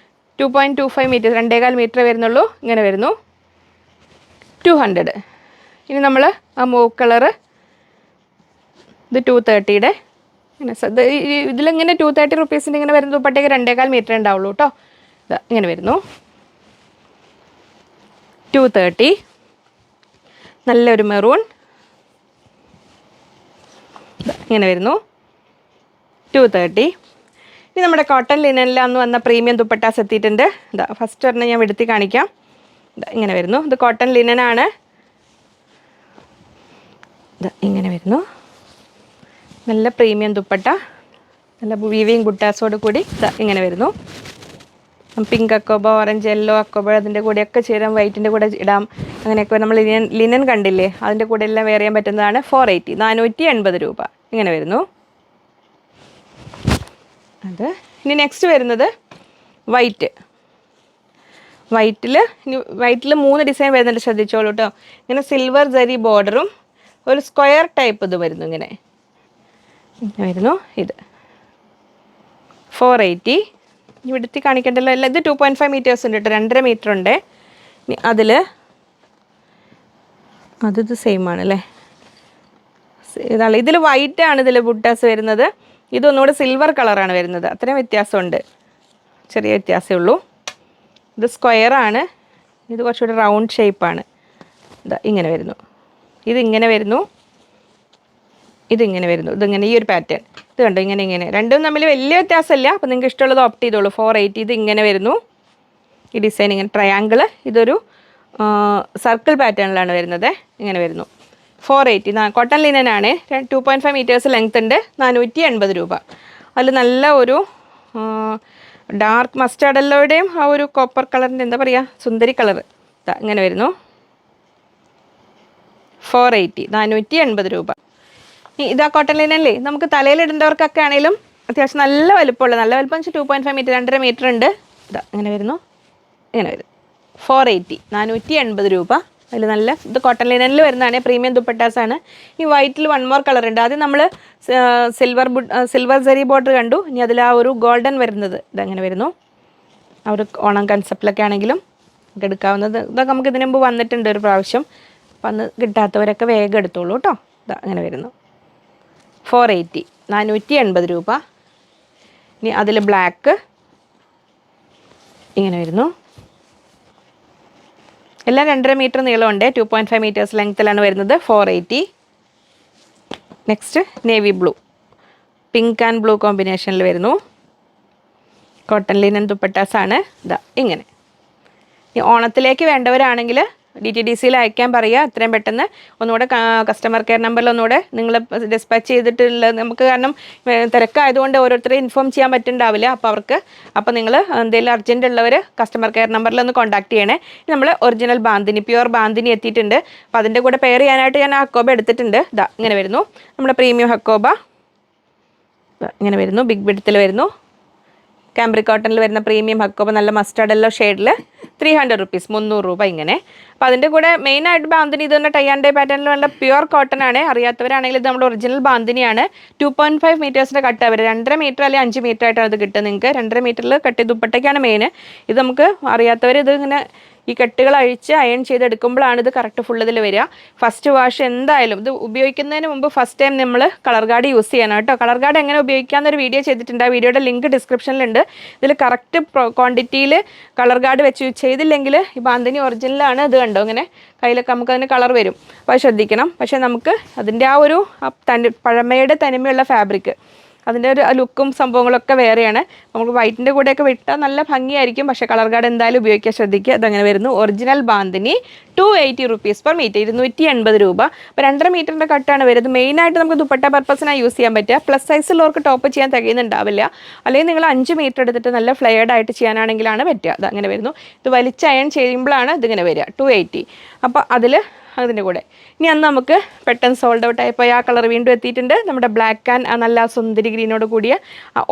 2.25 മീറ്റർ, 2.25 മീറ്റർ വരുന്നുള്ളൂ. ഇങ്ങനെ വരുന്നു. 200. ഇനി നമ്മൾ ആ മൂവ് കളറ് ഇത് 230യുടെ ഇങ്ങനെ ഇതിലിങ്ങനെ 230 റുപ്പീസിൻ്റെ ഇങ്ങനെ വരുന്ന ദുപ്പട്ടയ്ക്ക് 2.25 മീറ്റർ ഉണ്ടാവുള്ളൂ കേട്ടോ. ഇങ്ങനെ വരുന്നു. 230. നല്ലൊരു മെറൂൺ ഇങ്ങനെ വരുന്നു. 230. ഇനി നമ്മുടെ കോട്ടൺ ലിനനിലാന്ന് വന്ന പ്രീമിയം ദുപ്പട്ടാസ് എത്തിയിട്ടുണ്ട്. ഇതാ ഫസ്റ്റ് ഒരെണ്ണം ഞാൻ എടുത്തി കാണിക്കാം. ഇതാ ഇങ്ങനെ വരുന്നു. ഇത് കോട്ടൺ ലിനനാണ്. ഇതാ ഇങ്ങനെ വരുന്നു. നല്ല പ്രീമിയം ദുപ്പട്ട, നല്ല വീവിങ് ബുട്ടാസോട് കൂടി ഇതാ ഇങ്ങനെ വരുന്നു. പിങ്ക് അക്കോബ, ഓറഞ്ച്, യെല്ലോ അക്കോബ അതിൻ്റെ കൂടെയൊക്കെ ചേരാം. വൈറ്റിൻ്റെ കൂടെ ഇടാം. അങ്ങനെയൊക്കെ നമ്മൾ ലിനൻ കണ്ടില്ലേ, അതിൻ്റെ കൂടെ എല്ലാം വെയർ ചെയ്യാൻ പറ്റുന്നതാണ്. 480, 480 രൂപ. ഇങ്ങനെ വരുന്നു. അത് ഇനി നെക്സ്റ്റ് വരുന്നത് വൈറ്റ്. വൈറ്റിൽ 3 ഡിസൈൻ വരുന്നുണ്ട്, ശ്രദ്ധിച്ചോളൂ കേട്ടോ. ഇങ്ങനെ സിൽവർ ജരി ബോർഡറും ഒരു സ്ക്വയർ ടൈപ്പ് ഇത് വരുന്നു. ഇങ്ങനെ വരുന്നു. ഇത് 480. ഇവിടുത്തെ കാണിക്കേണ്ടല്ലോ എല്ലാം. ഇത് 2.5 മീറ്റേഴ്സ് ഉണ്ട് കേട്ടോ, 2.5 മീറ്റർ ഉണ്ട്. ഇനി അതിൽ അത് സെയിം ആണല്ലേ. ഇതാണ് ഇതിൽ വൈറ്റാണ് ഇതിൽ ബുട്ടാസ് വരുന്നത്. ഇതൊന്നുകൂടെ സിൽവർ കളറാണ് വരുന്നത്. അത്രയും വ്യത്യാസമുണ്ട്, ചെറിയ വ്യത്യാസമേ ഉള്ളൂ. ഇത് സ്ക്വയറാണ്, ഇത് കുറച്ചുകൂടി റൗണ്ട് ഷേപ്പാണ്. ഇതാ ഇങ്ങനെ വരുന്നു. ഇതിങ്ങനെ വരുന്നു, ഇതിങ്ങനെ വരുന്നു. ഇതിങ്ങനെ ഈ ഒരു പാറ്റേൺ ഇത് കണ്ടോ, ഇങ്ങനെ രണ്ടും തമ്മിൽ വലിയ വ്യത്യാസമില്ല. അപ്പോൾ നിങ്ങൾക്ക് ഇഷ്ടമുള്ളത് ഓപ്റ്റ് ചെയ്തോളൂ. 480. ഇത് ഇങ്ങനെ വരുന്നു. ഈ ഡിസൈൻ ഇങ്ങനെ ട്രയാങ്കിൾ, ഇതൊരു സർക്കിൾ പാറ്റേണിലാണ് വരുന്നത്. ഇങ്ങനെ വരുന്നു. 480. കോട്ടൺ ലിനനാണ്. 2.5 മീറ്റേഴ്സ് ലെങ്ത് ഉണ്ട്. 480 രൂപ. അതിൽ നല്ല ഒരു ഡാർക്ക് മസ്റ്റാർഡ് യെല്ലോയുടെയും ആ ഒരു കോപ്പർ കളറിൻ്റെ എന്താ പറയുക, സുന്ദരി കളർ ഇങ്ങനെ വരുന്നു. 480, 480 രൂപ. ഇതാ കോട്ടൺ ലിനല്ലേ, നമുക്ക് തലയിലിടേണ്ടവർക്കൊക്കെ ആണെങ്കിലും അത്യാവശ്യം നല്ല വലുപ്പമുള്ള, നല്ല വലുപ്പം വെച്ചാൽ 2.5 മീറ്റർ, 2.5 മീറ്റർ ഉണ്ട്. ഇതാ ഇങ്ങനെ വരുന്നു. ഇങ്ങനെ വരും. 480, 480 രൂപ. അതിൽ നല്ല ഇത് കോട്ടൺ ലിനനിൽ വരുന്നതാണ്, പ്രീമിയം ദുപ്പട്ടാസാണ്. ഈ വൈറ്റിൽ വൺ മോർ കളർ ഉണ്ട്. ആദ്യം നമ്മൾ സിൽവർ സെറി ബോർഡർ കണ്ടു. ഇനി അതിൽ ആ ഒരു ഗോൾഡൻ വരുന്നത് ഇതങ്ങനെ വരുന്നു. ആ ഒരു ഓണം കൺസെപ്റ്റിലൊക്കെ ആണെങ്കിലും നമുക്ക് എടുക്കാവുന്നത്. ഇതൊക്കെ നമുക്ക് ഇതിനു മുമ്പ് വന്നിട്ടുണ്ട് ഒരു പ്രാവശ്യം. അപ്പം അന്ന് കിട്ടാത്തവരൊക്കെ വേഗം എടുത്തോളൂ കേട്ടോ. ഇതാ അങ്ങനെ വരുന്നു. 480, 480 രൂപ. ഇനി അതിൽ ബ്ലാക്ക് ഇങ്ങനെ വരുന്നു. എല്ലാം 2.5 മീറ്റർ നീളമുണ്ട്, 2.5 മീറ്റേഴ്സ് ലെങ്ത്തിലാണ് വരുന്നത്. 480. Next navy blue, pink and blue കോമ്പിനേഷനിൽ വരുന്നു. കോട്ടൺ ലിനൻ ദുപ്പട്ടാസാണ്. ഇതാ ഇങ്ങനെ. ഈ ഓണത്തിലേക്ക് വേണ്ടവരാണെങ്കിൽ DTDCയിൽ അയക്കാൻ പറയുക. എത്രയും പെട്ടെന്ന് ഒന്നുകൂടെ കസ്റ്റമർ കെയർ നമ്പറിൽ ഒന്നുകൂടെ നിങ്ങൾ ഡിസ്പാച്ച് ചെയ്തിട്ടുള്ള നമുക്ക്, കാരണം തിരക്കായതുകൊണ്ട് ഓരോരുത്തരെയും ഇൻഫോം ചെയ്യാൻ പറ്റുന്നുണ്ടാവില്ല. അപ്പോൾ നിങ്ങൾ എന്തെങ്കിലും അർജൻറ്റ് ഉള്ളവർ കസ്റ്റമർ കെയർ നമ്പറിൽ ഒന്ന് കോൺടാക്ട് ചെയ്യണേ. നമ്മൾ ഒറിജിനൽ ബാന്തിനി, പ്യുവർ ബാന്തിനി എത്തിയിട്ടുണ്ട്. അപ്പോൾ അതിൻ്റെ കൂടെ പെയർ ചെയ്യാനായിട്ട് ഞാൻ ഹക്കോബ എടുത്തിട്ടുണ്ട്. ഇതാ ഇങ്ങനെ വരുന്നു. നമ്മുടെ പ്രീമിയം ഹക്കോബ ഇങ്ങനെ വരുന്നു. ബിഗ് ബിഡ്ത്തിൽ വരുന്നു. കാംബ്രിക് കോട്ടണിൽ വരുന്ന പ്രീമിയം ഹക്കോബ നല്ല മസ്റ്റാർഡ് യെല്ലോ ഷെയ്ഡിൽ 300 റുപ്പീസ്, 300 രൂപ ഇങ്ങനെ. അപ്പോൾ അതിൻ്റെ കൂടെ മെയിനായിട്ട് ബാന്തിനി ഇത് തന്നെ ടൈ ആൻഡ് ഡൈ പാറ്റേണിൽ വേണ്ട പ്യുവർ കോട്ടൺ ആണ്. അറിയാത്തവരാണെങ്കിൽ ഇത് നമ്മുടെ ഒറിജിനൽ ബാന്തിനിയാണ്. 2.5 മീറ്റേഴ്സിൻ്റെ കട്ട് അവർ 2.5 മീറ്റർ അല്ലെങ്കിൽ 5 മീറ്റർ ആയിട്ടാണ് ഇത് കിട്ടുക നിങ്ങൾക്ക്. 2.5 മീറ്ററിൽ കട്ട് ദുപ്പട്ടയ്ക്കാണ് മെയിൻ. ഇത് നമുക്ക് അറിയാത്തവർ ഇത് ഇങ്ങനെ ഈ കെട്ടുകൾ അഴിച്ച് അയൺ ചെയ്തെടുക്കുമ്പോഴാണ് ഇത് കറക്റ്റ് ഫുൾ ഇതിൽ വരിക. ഫസ്റ്റ് വാഷ് എന്തായാലും ഇത് ഉപയോഗിക്കുന്നതിന് മുമ്പ് ഫസ്റ്റ് ടൈം നമ്മൾ കളർ ഗാർഡ് യൂസ് ചെയ്യണം കേട്ടോ. കളർ ഗാർഡ് എങ്ങനെ ഉപയോഗിക്കാമെന്നൊരു വീഡിയോ ചെയ്തിട്ടുണ്ട്. ആ വീഡിയോയുടെ ലിങ്ക് ഡിസ്ക്രിപ്ഷനിലുണ്ട്. ഇതിൽ കറക്റ്റ് ക്വാണ്ടിറ്റിയിൽ കളർ ഗാർഡ് വെച്ച് ചെയ്തില്ലെങ്കിൽ ഈ ബാന്തിനി ഒറിജിനലാണ്. ഇത് കണ്ടോ ഇങ്ങനെ കയ്യിലൊക്കെ നമുക്കതിന് കളർ വരും. അപ്പോൾ ശ്രദ്ധിക്കണം. പക്ഷേ നമുക്ക് അതിൻ്റെ ആ ഒരു പഴമയുടെ തനിമയുള്ള ഫാബ്രിക്, അതിൻ്റെ ഒരു ലുക്കും സംഭവങ്ങളൊക്കെ വേറെയാണ്. നമുക്ക് വൈറ്റിൻ്റെ കൂടെയൊക്കെ വിട്ടാൽ നല്ല ഭംഗിയായിരിക്കും. പക്ഷേ കളർ ഗാർഡ് എന്തായാലും ഉപയോഗിക്കാൻ ശ്രദ്ധിക്കുക. അതങ്ങനെ വരുന്നു. Original bandhani 280 rupees per metre, 280 രൂപ. അപ്പോൾ 2.5 മീറ്ററിൻ്റെ കട്ടാണ് വരുന്നത്. മെയിനായിട്ട് നമുക്ക് ദുപ്പട്ട പർപ്പസിനായി യൂസ് ചെയ്യാൻ പറ്റുക. പ്ലസ് സൈസിലുള്ളവർക്ക് ടോപ്പ് ചെയ്യാൻ തികയുന്നുണ്ടാവില്ല. അല്ലെങ്കിൽ നിങ്ങൾ 5 മീറ്റർ എടുത്തിട്ട് നല്ല ഫ്ലെയർഡ് ആയിട്ട് ചെയ്യാനാണെങ്കിലാണ് പറ്റുക. അതങ്ങനെ വരുന്നു. ഇത് വലിച്ച് അയൺ ചെയ്യുമ്പോഴാണ് ഇതിങ്ങനെ വരിക. 280. അപ്പോൾ അതിൻ്റെ കൂടെ ഇനി അന്ന് നമുക്ക് പെട്ടെന്ന് സോൾഡ് ഔട്ട് ആയപ്പോൾ ആ കളർ വീണ്ടും എത്തിയിട്ടുണ്ട്. നമ്മുടെ ബ്ലാക്ക് ആൻഡ് നല്ല സുന്ദരി ഗ്രീനോട് കൂടിയ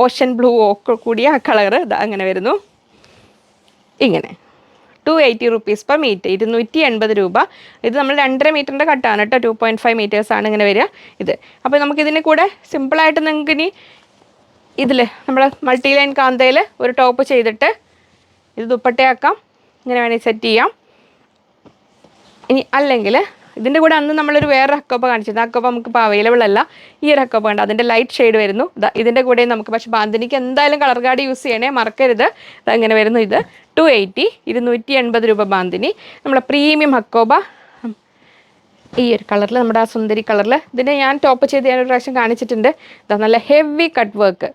ഓഷൻ ബ്ലൂ ഒക്കെ കൂടിയ ആ കളർ ഇത് അങ്ങനെ വരുന്നു. ഇങ്ങനെ 280 റുപ്പീസ് പെർ മീറ്റർ, 280 രൂപ. ഇത് നമ്മൾ 2.5 മീറ്ററിൻ്റെ കട്ടാണ് കേട്ടോ. 2.5 മീറ്റേഴ്സാണ് ഇങ്ങനെ വരിക ഇത്. അപ്പോൾ നമുക്കിതിന് കൂടെ സിമ്പിളായിട്ട് നിങ്ങൾക്ക് ഇനി ഇതിൽ നമ്മൾ മൾട്ടി ലൈൻ കാന്തയിൽ ഒരു ടോപ്പ് ചെയ്തിട്ട് ഇത് ദുപ്പട്ടയാക്കാം. ഇങ്ങനെ വേണമെങ്കിൽ സെറ്റ് ചെയ്യാം. ഇനി അല്ലെങ്കിൽ ഇതിൻ്റെ കൂടെ അന്ന് നമ്മളൊരു വേറെ ഹക്കോപ്പ കാണിച്ചത്. ഹക്കോപ്പ നമുക്കിപ്പോൾ അവൈലബിൾ അല്ല. ഈ ഒരു ഹക്കോപ്പ ഉണ്ട്, അതിൻ്റെ ലൈറ്റ് ഷെയ്ഡ് വരുന്നു. ഇതിൻ്റെ കൂടെ നമുക്ക്, പക്ഷേ ബാന്തിനിക്ക് എന്തായാലും കളർ ഗാർഡ് യൂസ് ചെയ്യണേ, മറക്കരുത്. ഇതങ്ങനെ വരുന്നു. ഇത് 280, 280 രൂപ ബാന്തിനി. നമ്മളെ പ്രീമിയം ഹക്കോബ ഈ ഒരു കളറിൽ, നമ്മുടെ ആ സുന്ദരി കളറിൽ. ഇതിനെ ഞാൻ ടോപ്പ് ചെയ്ത് ഞാനൊരു പ്രാവശ്യം കാണിച്ചിട്ടുണ്ട്. ഇതാ നല്ല ഹെവി കട്ട് വർക്ക്.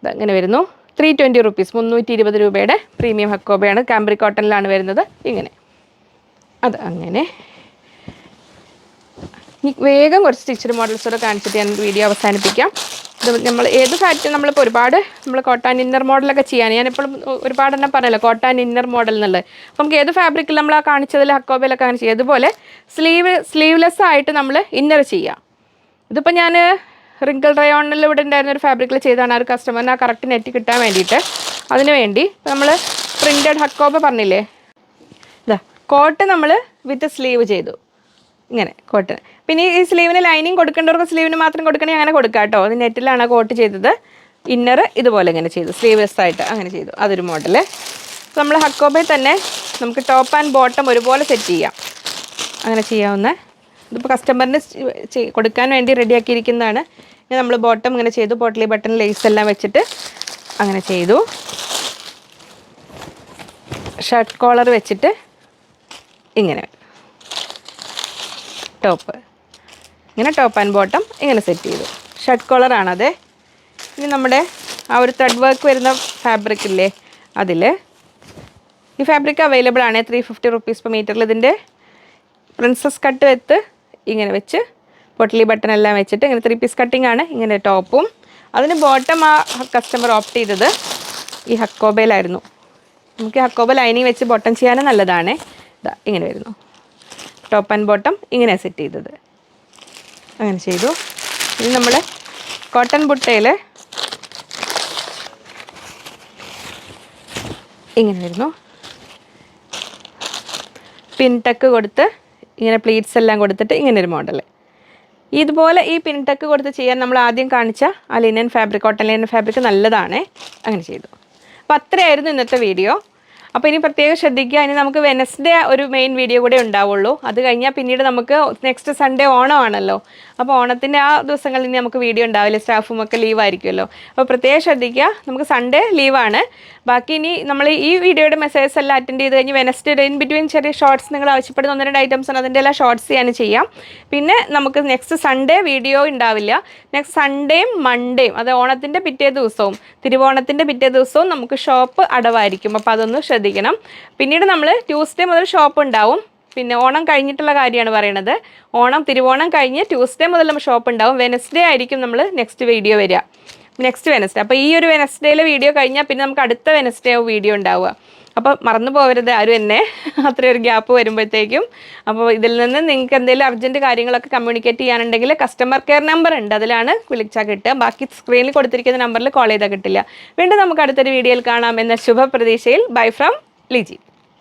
ഇതങ്ങനെ വരുന്നു. 320 റുപ്പീസ്, 320 രൂപയുടെ പ്രീമിയം ഹക്കോബയാണ്. കാംബ്രിക് കോട്ടണിലാണ് വരുന്നത്. ഇങ്ങനെ അത് അങ്ങനെ. വേഗം കുറച്ച് സ്റ്റിച്ചഡ് മോഡൽസോടെ കാണിച്ചിട്ട് ഞാൻ വീഡിയോ അവസാനിപ്പിക്കാം. ഇത് നമ്മൾ ഏത് ഫാറ്റ് നമ്മളിപ്പോൾ ഒരുപാട് നമ്മൾ കോട്ടൺ ഇന്നർ മോഡലൊക്കെ ചെയ്യാൻ ഞാനിപ്പോഴും ഒരുപാടെണ്ണം പറഞ്ഞല്ലോ കോട്ടൺ ഇന്നർ മോഡൽ എന്നുള്ളത്. അപ്പം നമുക്ക് ഏത് ഫാബ്രിക്കിൽ നമ്മൾ ആ കാണിച്ചതിൽ ഹക്കോബയിലൊക്കെ അങ്ങനെ ചെയ്യുക. അതുപോലെ സ്ലീവ്ലെസ് ആയിട്ട് നമ്മൾ ഇന്നർ ചെയ്യാം. ഇതിപ്പോൾ ഞാൻ റിങ്കിൾ റയോണിൽ ഇവിടെ ഉണ്ടായിരുന്ന ഒരു ഫാബ്രിക്കിൽ ചെയ്താണ് ആ ഒരു കസ്റ്റമറിന് ആ കറക്റ്റ് നെറ്റ് കിട്ടാൻ വേണ്ടിയിട്ട്. അതിന് വേണ്ടി നമ്മൾ പ്രിൻറ്റഡ് ഹക്കോബ പറഞ്ഞില്ലേ, ഇതാ കോട്ട് നമ്മൾ വിത്ത് സ്ലീവ് ചെയ്തു ഇങ്ങനെ കോട്ട്. പിന്നെ ഈ സ്ലീവിന് ലൈനിങ് കൊടുക്കേണ്ടവർക്ക് സ്ലീവിന് മാത്രം കൊടുക്കണേ അങ്ങനെ കൊടുക്കാം കേട്ടോ. അത് നെറ്റിലാണ് കോട്ട് ചെയ്തത്. ഇന്നർ ഇതുപോലെ ഇങ്ങനെ ചെയ്തു, സ്ലീവ്ലെസ് ആയിട്ട് അങ്ങനെ ചെയ്തു. അതൊരു മോഡൽ. നമ്മൾ ഹക്കോബയിൽ തന്നെ നമുക്ക് ടോപ്പ് ആൻഡ് ബോട്ടം ഒരുപോലെ സെറ്റ് ചെയ്യാം. അങ്ങനെ ചെയ്യാവുന്ന, ഇതിപ്പോൾ കസ്റ്റമറിന് കൊടുക്കാൻ വേണ്ടി റെഡിയാക്കിയിരിക്കുന്നതാണ്. ഇങ്ങനെ നമ്മൾ ബോട്ടം ഇങ്ങനെ ചെയ്തു, പോട്ടലി ബട്ടൺ ലേസ് എല്ലാം വെച്ചിട്ട് അങ്ങനെ ചെയ്തു. ഷർട്ട് കോളർ വെച്ചിട്ട് ഇങ്ങനെ ടോപ്പ്, ഇങ്ങനെ ടോപ്പ് ആൻഡ് ബോട്ടം ഇങ്ങനെ സെറ്റ് ചെയ്തു. ഷർട്ട് കോളറാണത്. ഇനി നമ്മുടെ ആ ഒരു ത്രെഡ് വർക്ക് വരുന്ന ഫാബ്രിക് ഇല്ലേ, അതിൽ ഈ ഫാബ്രിക് അവൈലബിൾ ആണ് 350 റുപ്പീസ് പെർ മീറ്ററിൽ. ഇതിൻ്റെ പ്രിൻസസ് കട്ട് വെത്ത് ഇങ്ങനെ വെച്ച് പൊട്ടലി ബട്ടൺ എല്ലാം വെച്ചിട്ട് ഇങ്ങനെ 3 പീസ് കട്ടിംഗ് ആണ്. ഇങ്ങനെ ടോപ്പും അതിന് ബോട്ടം ആ കസ്റ്റമർ ഓപ്റ്റ് ചെയ്തത് ഈ ഹക്കോബയിലായിരുന്നു. നമുക്ക് ഹക്കോബ ലൈനിങ് വെച്ച് ബോട്ടം ചെയ്യാനും നല്ലതാണ്. ഇതാ ഇങ്ങനെ വരുന്നു. ടോപ്പ് ആൻഡ് ബോട്ടം ഇങ്ങനെ സെറ്റ് ചെയ്തത് അങ്ങനെ ചെയ്തു. ഇനി നമ്മൾ കോട്ടൺ ബുട്ടയിൽ ഇങ്ങനെ വരുന്നു. പിൻ ടക്ക് കൊടുത്ത് ഇങ്ങനെ പ്ലീറ്റ്സ് എല്ലാം കൊടുത്തിട്ട് ഇങ്ങനെ ഒരു മോഡൽ. ഇതുപോലെ ഈ പിൻടക്ക് കൊടുത്ത് ചെയ്യാൻ നമ്മൾ ആദ്യം കാണിച്ച ആ linen fabric, cotton linen fabric നല്ലതാണ്. അങ്ങനെ ചെയ്തു. അപ്പോൾ അത്രയായിരുന്നു ഇന്നത്തെ വീഡിയോ. അപ്പോൾ ഇനി പ്രത്യേകം ശ്രദ്ധിക്കുക, ഇനി നമുക്ക് വെനസ്ഡേ ഒരു മെയിൻ വീഡിയോ കൂടെ ഉണ്ടാവുള്ളൂ. അത് കഴിഞ്ഞാൽ പിന്നീട് നമുക്ക് നെക്സ്റ്റ് സൺഡേ ഓണമാണല്ലോ. അപ്പോൾ ഓണത്തിൻ്റെ ആ ദിവസങ്ങളിൽ ഇനി നമുക്ക് വീഡിയോ ഉണ്ടാവില്ല, സ്റ്റാഫും ഒക്കെ ലീവ് ആയിരിക്കുമല്ലോ. അപ്പോൾ പ്രത്യേകം ശ്രദ്ധിക്കുക, നമുക്ക് സൺഡേ ലീവാണ്. ബാക്കി ഇനി നമ്മൾ ഈ വീഡിയോയുടെ മെസ്സേജസ് എല്ലാം അറ്റൻഡ് ചെയ്ത് കഴിഞ്ഞ് വെനസ്ഡേ ഇൻ ബിറ്റ്വീൻ ചെറിയ ഷോർട്സ് നിങ്ങൾ ആവശ്യപ്പെടുന്ന 1-2 ഐറ്റംസ് ആണ്, അതിൻ്റെ എല്ലാം ഷോർട്സ് ഞാൻ ചെയ്യാം. പിന്നെ നമുക്ക് നെക്സ്റ്റ് സൺഡേ വീഡിയോ ഉണ്ടാവില്ല. നെക്സ്റ്റ് സൺഡേയും മൺഡേയും, അത് ഓണത്തിൻ്റെ പിറ്റേ ദിവസവും തിരുവോണത്തിൻ്റെ പിറ്റേ ദിവസവും നമുക്ക് ഷോപ്പ് അടവായിരിക്കും. അപ്പോൾ അതൊന്ന് ശ്രദ്ധിക്കണം. പിന്നീട് നമ്മൾ ട്യൂസ്ഡേ മുതൽ ഷോപ്പ് ഉണ്ടാവും. പിന്നെ ഓണം കഴിഞ്ഞിട്ടുള്ള കാര്യമാണ് പറയണത്. തിരുവോണം കഴിഞ്ഞ് ട്യൂസ്ഡേ മുതൽ നമ്മൾ ഷോപ്പ് ഉണ്ടാവും. വെനസ്ഡേ ആയിരിക്കും നമ്മൾ നെക്സ്റ്റ് വീഡിയോ വരിക, നെക്സ്റ്റ് വെനസ്ഡേ. അപ്പോൾ ഈ ഒരു വെനസ്ഡേയിലെ വീഡിയോ കഴിഞ്ഞാൽ പിന്നെ നമുക്ക് അടുത്ത വെനസ്ഡേ വീഡിയോ ഉണ്ടാവുക. അപ്പോൾ മറന്നു പോകരുത് ആരും എന്നെ, അത്രയൊരു ഗ്യാപ്പ് വരുമ്പോഴത്തേക്കും. അപ്പോൾ ഇതിൽ നിന്ന് നിങ്ങൾക്ക് എന്തെങ്കിലും അർജൻറ്റ് കാര്യങ്ങളൊക്കെ കമ്മ്യൂണിക്കേറ്റ് ചെയ്യാനുണ്ടെങ്കിൽ കസ്റ്റമർ കെയർ നമ്പർ ഉണ്ട്, അതിലാണ് വിളിച്ചാൽ കിട്ടുക. ബാക്കി സ്ക്രീനിൽ കൊടുത്തിരിക്കുന്ന നമ്പറിൽ കോൾ ചെയ്താൽ കിട്ടില്ല. വീണ്ടും നമുക്ക് അടുത്തൊരു വീഡിയോയിൽ കാണാം എന്ന ശുഭപ്രതീക്ഷയിൽ. Bye from Liji.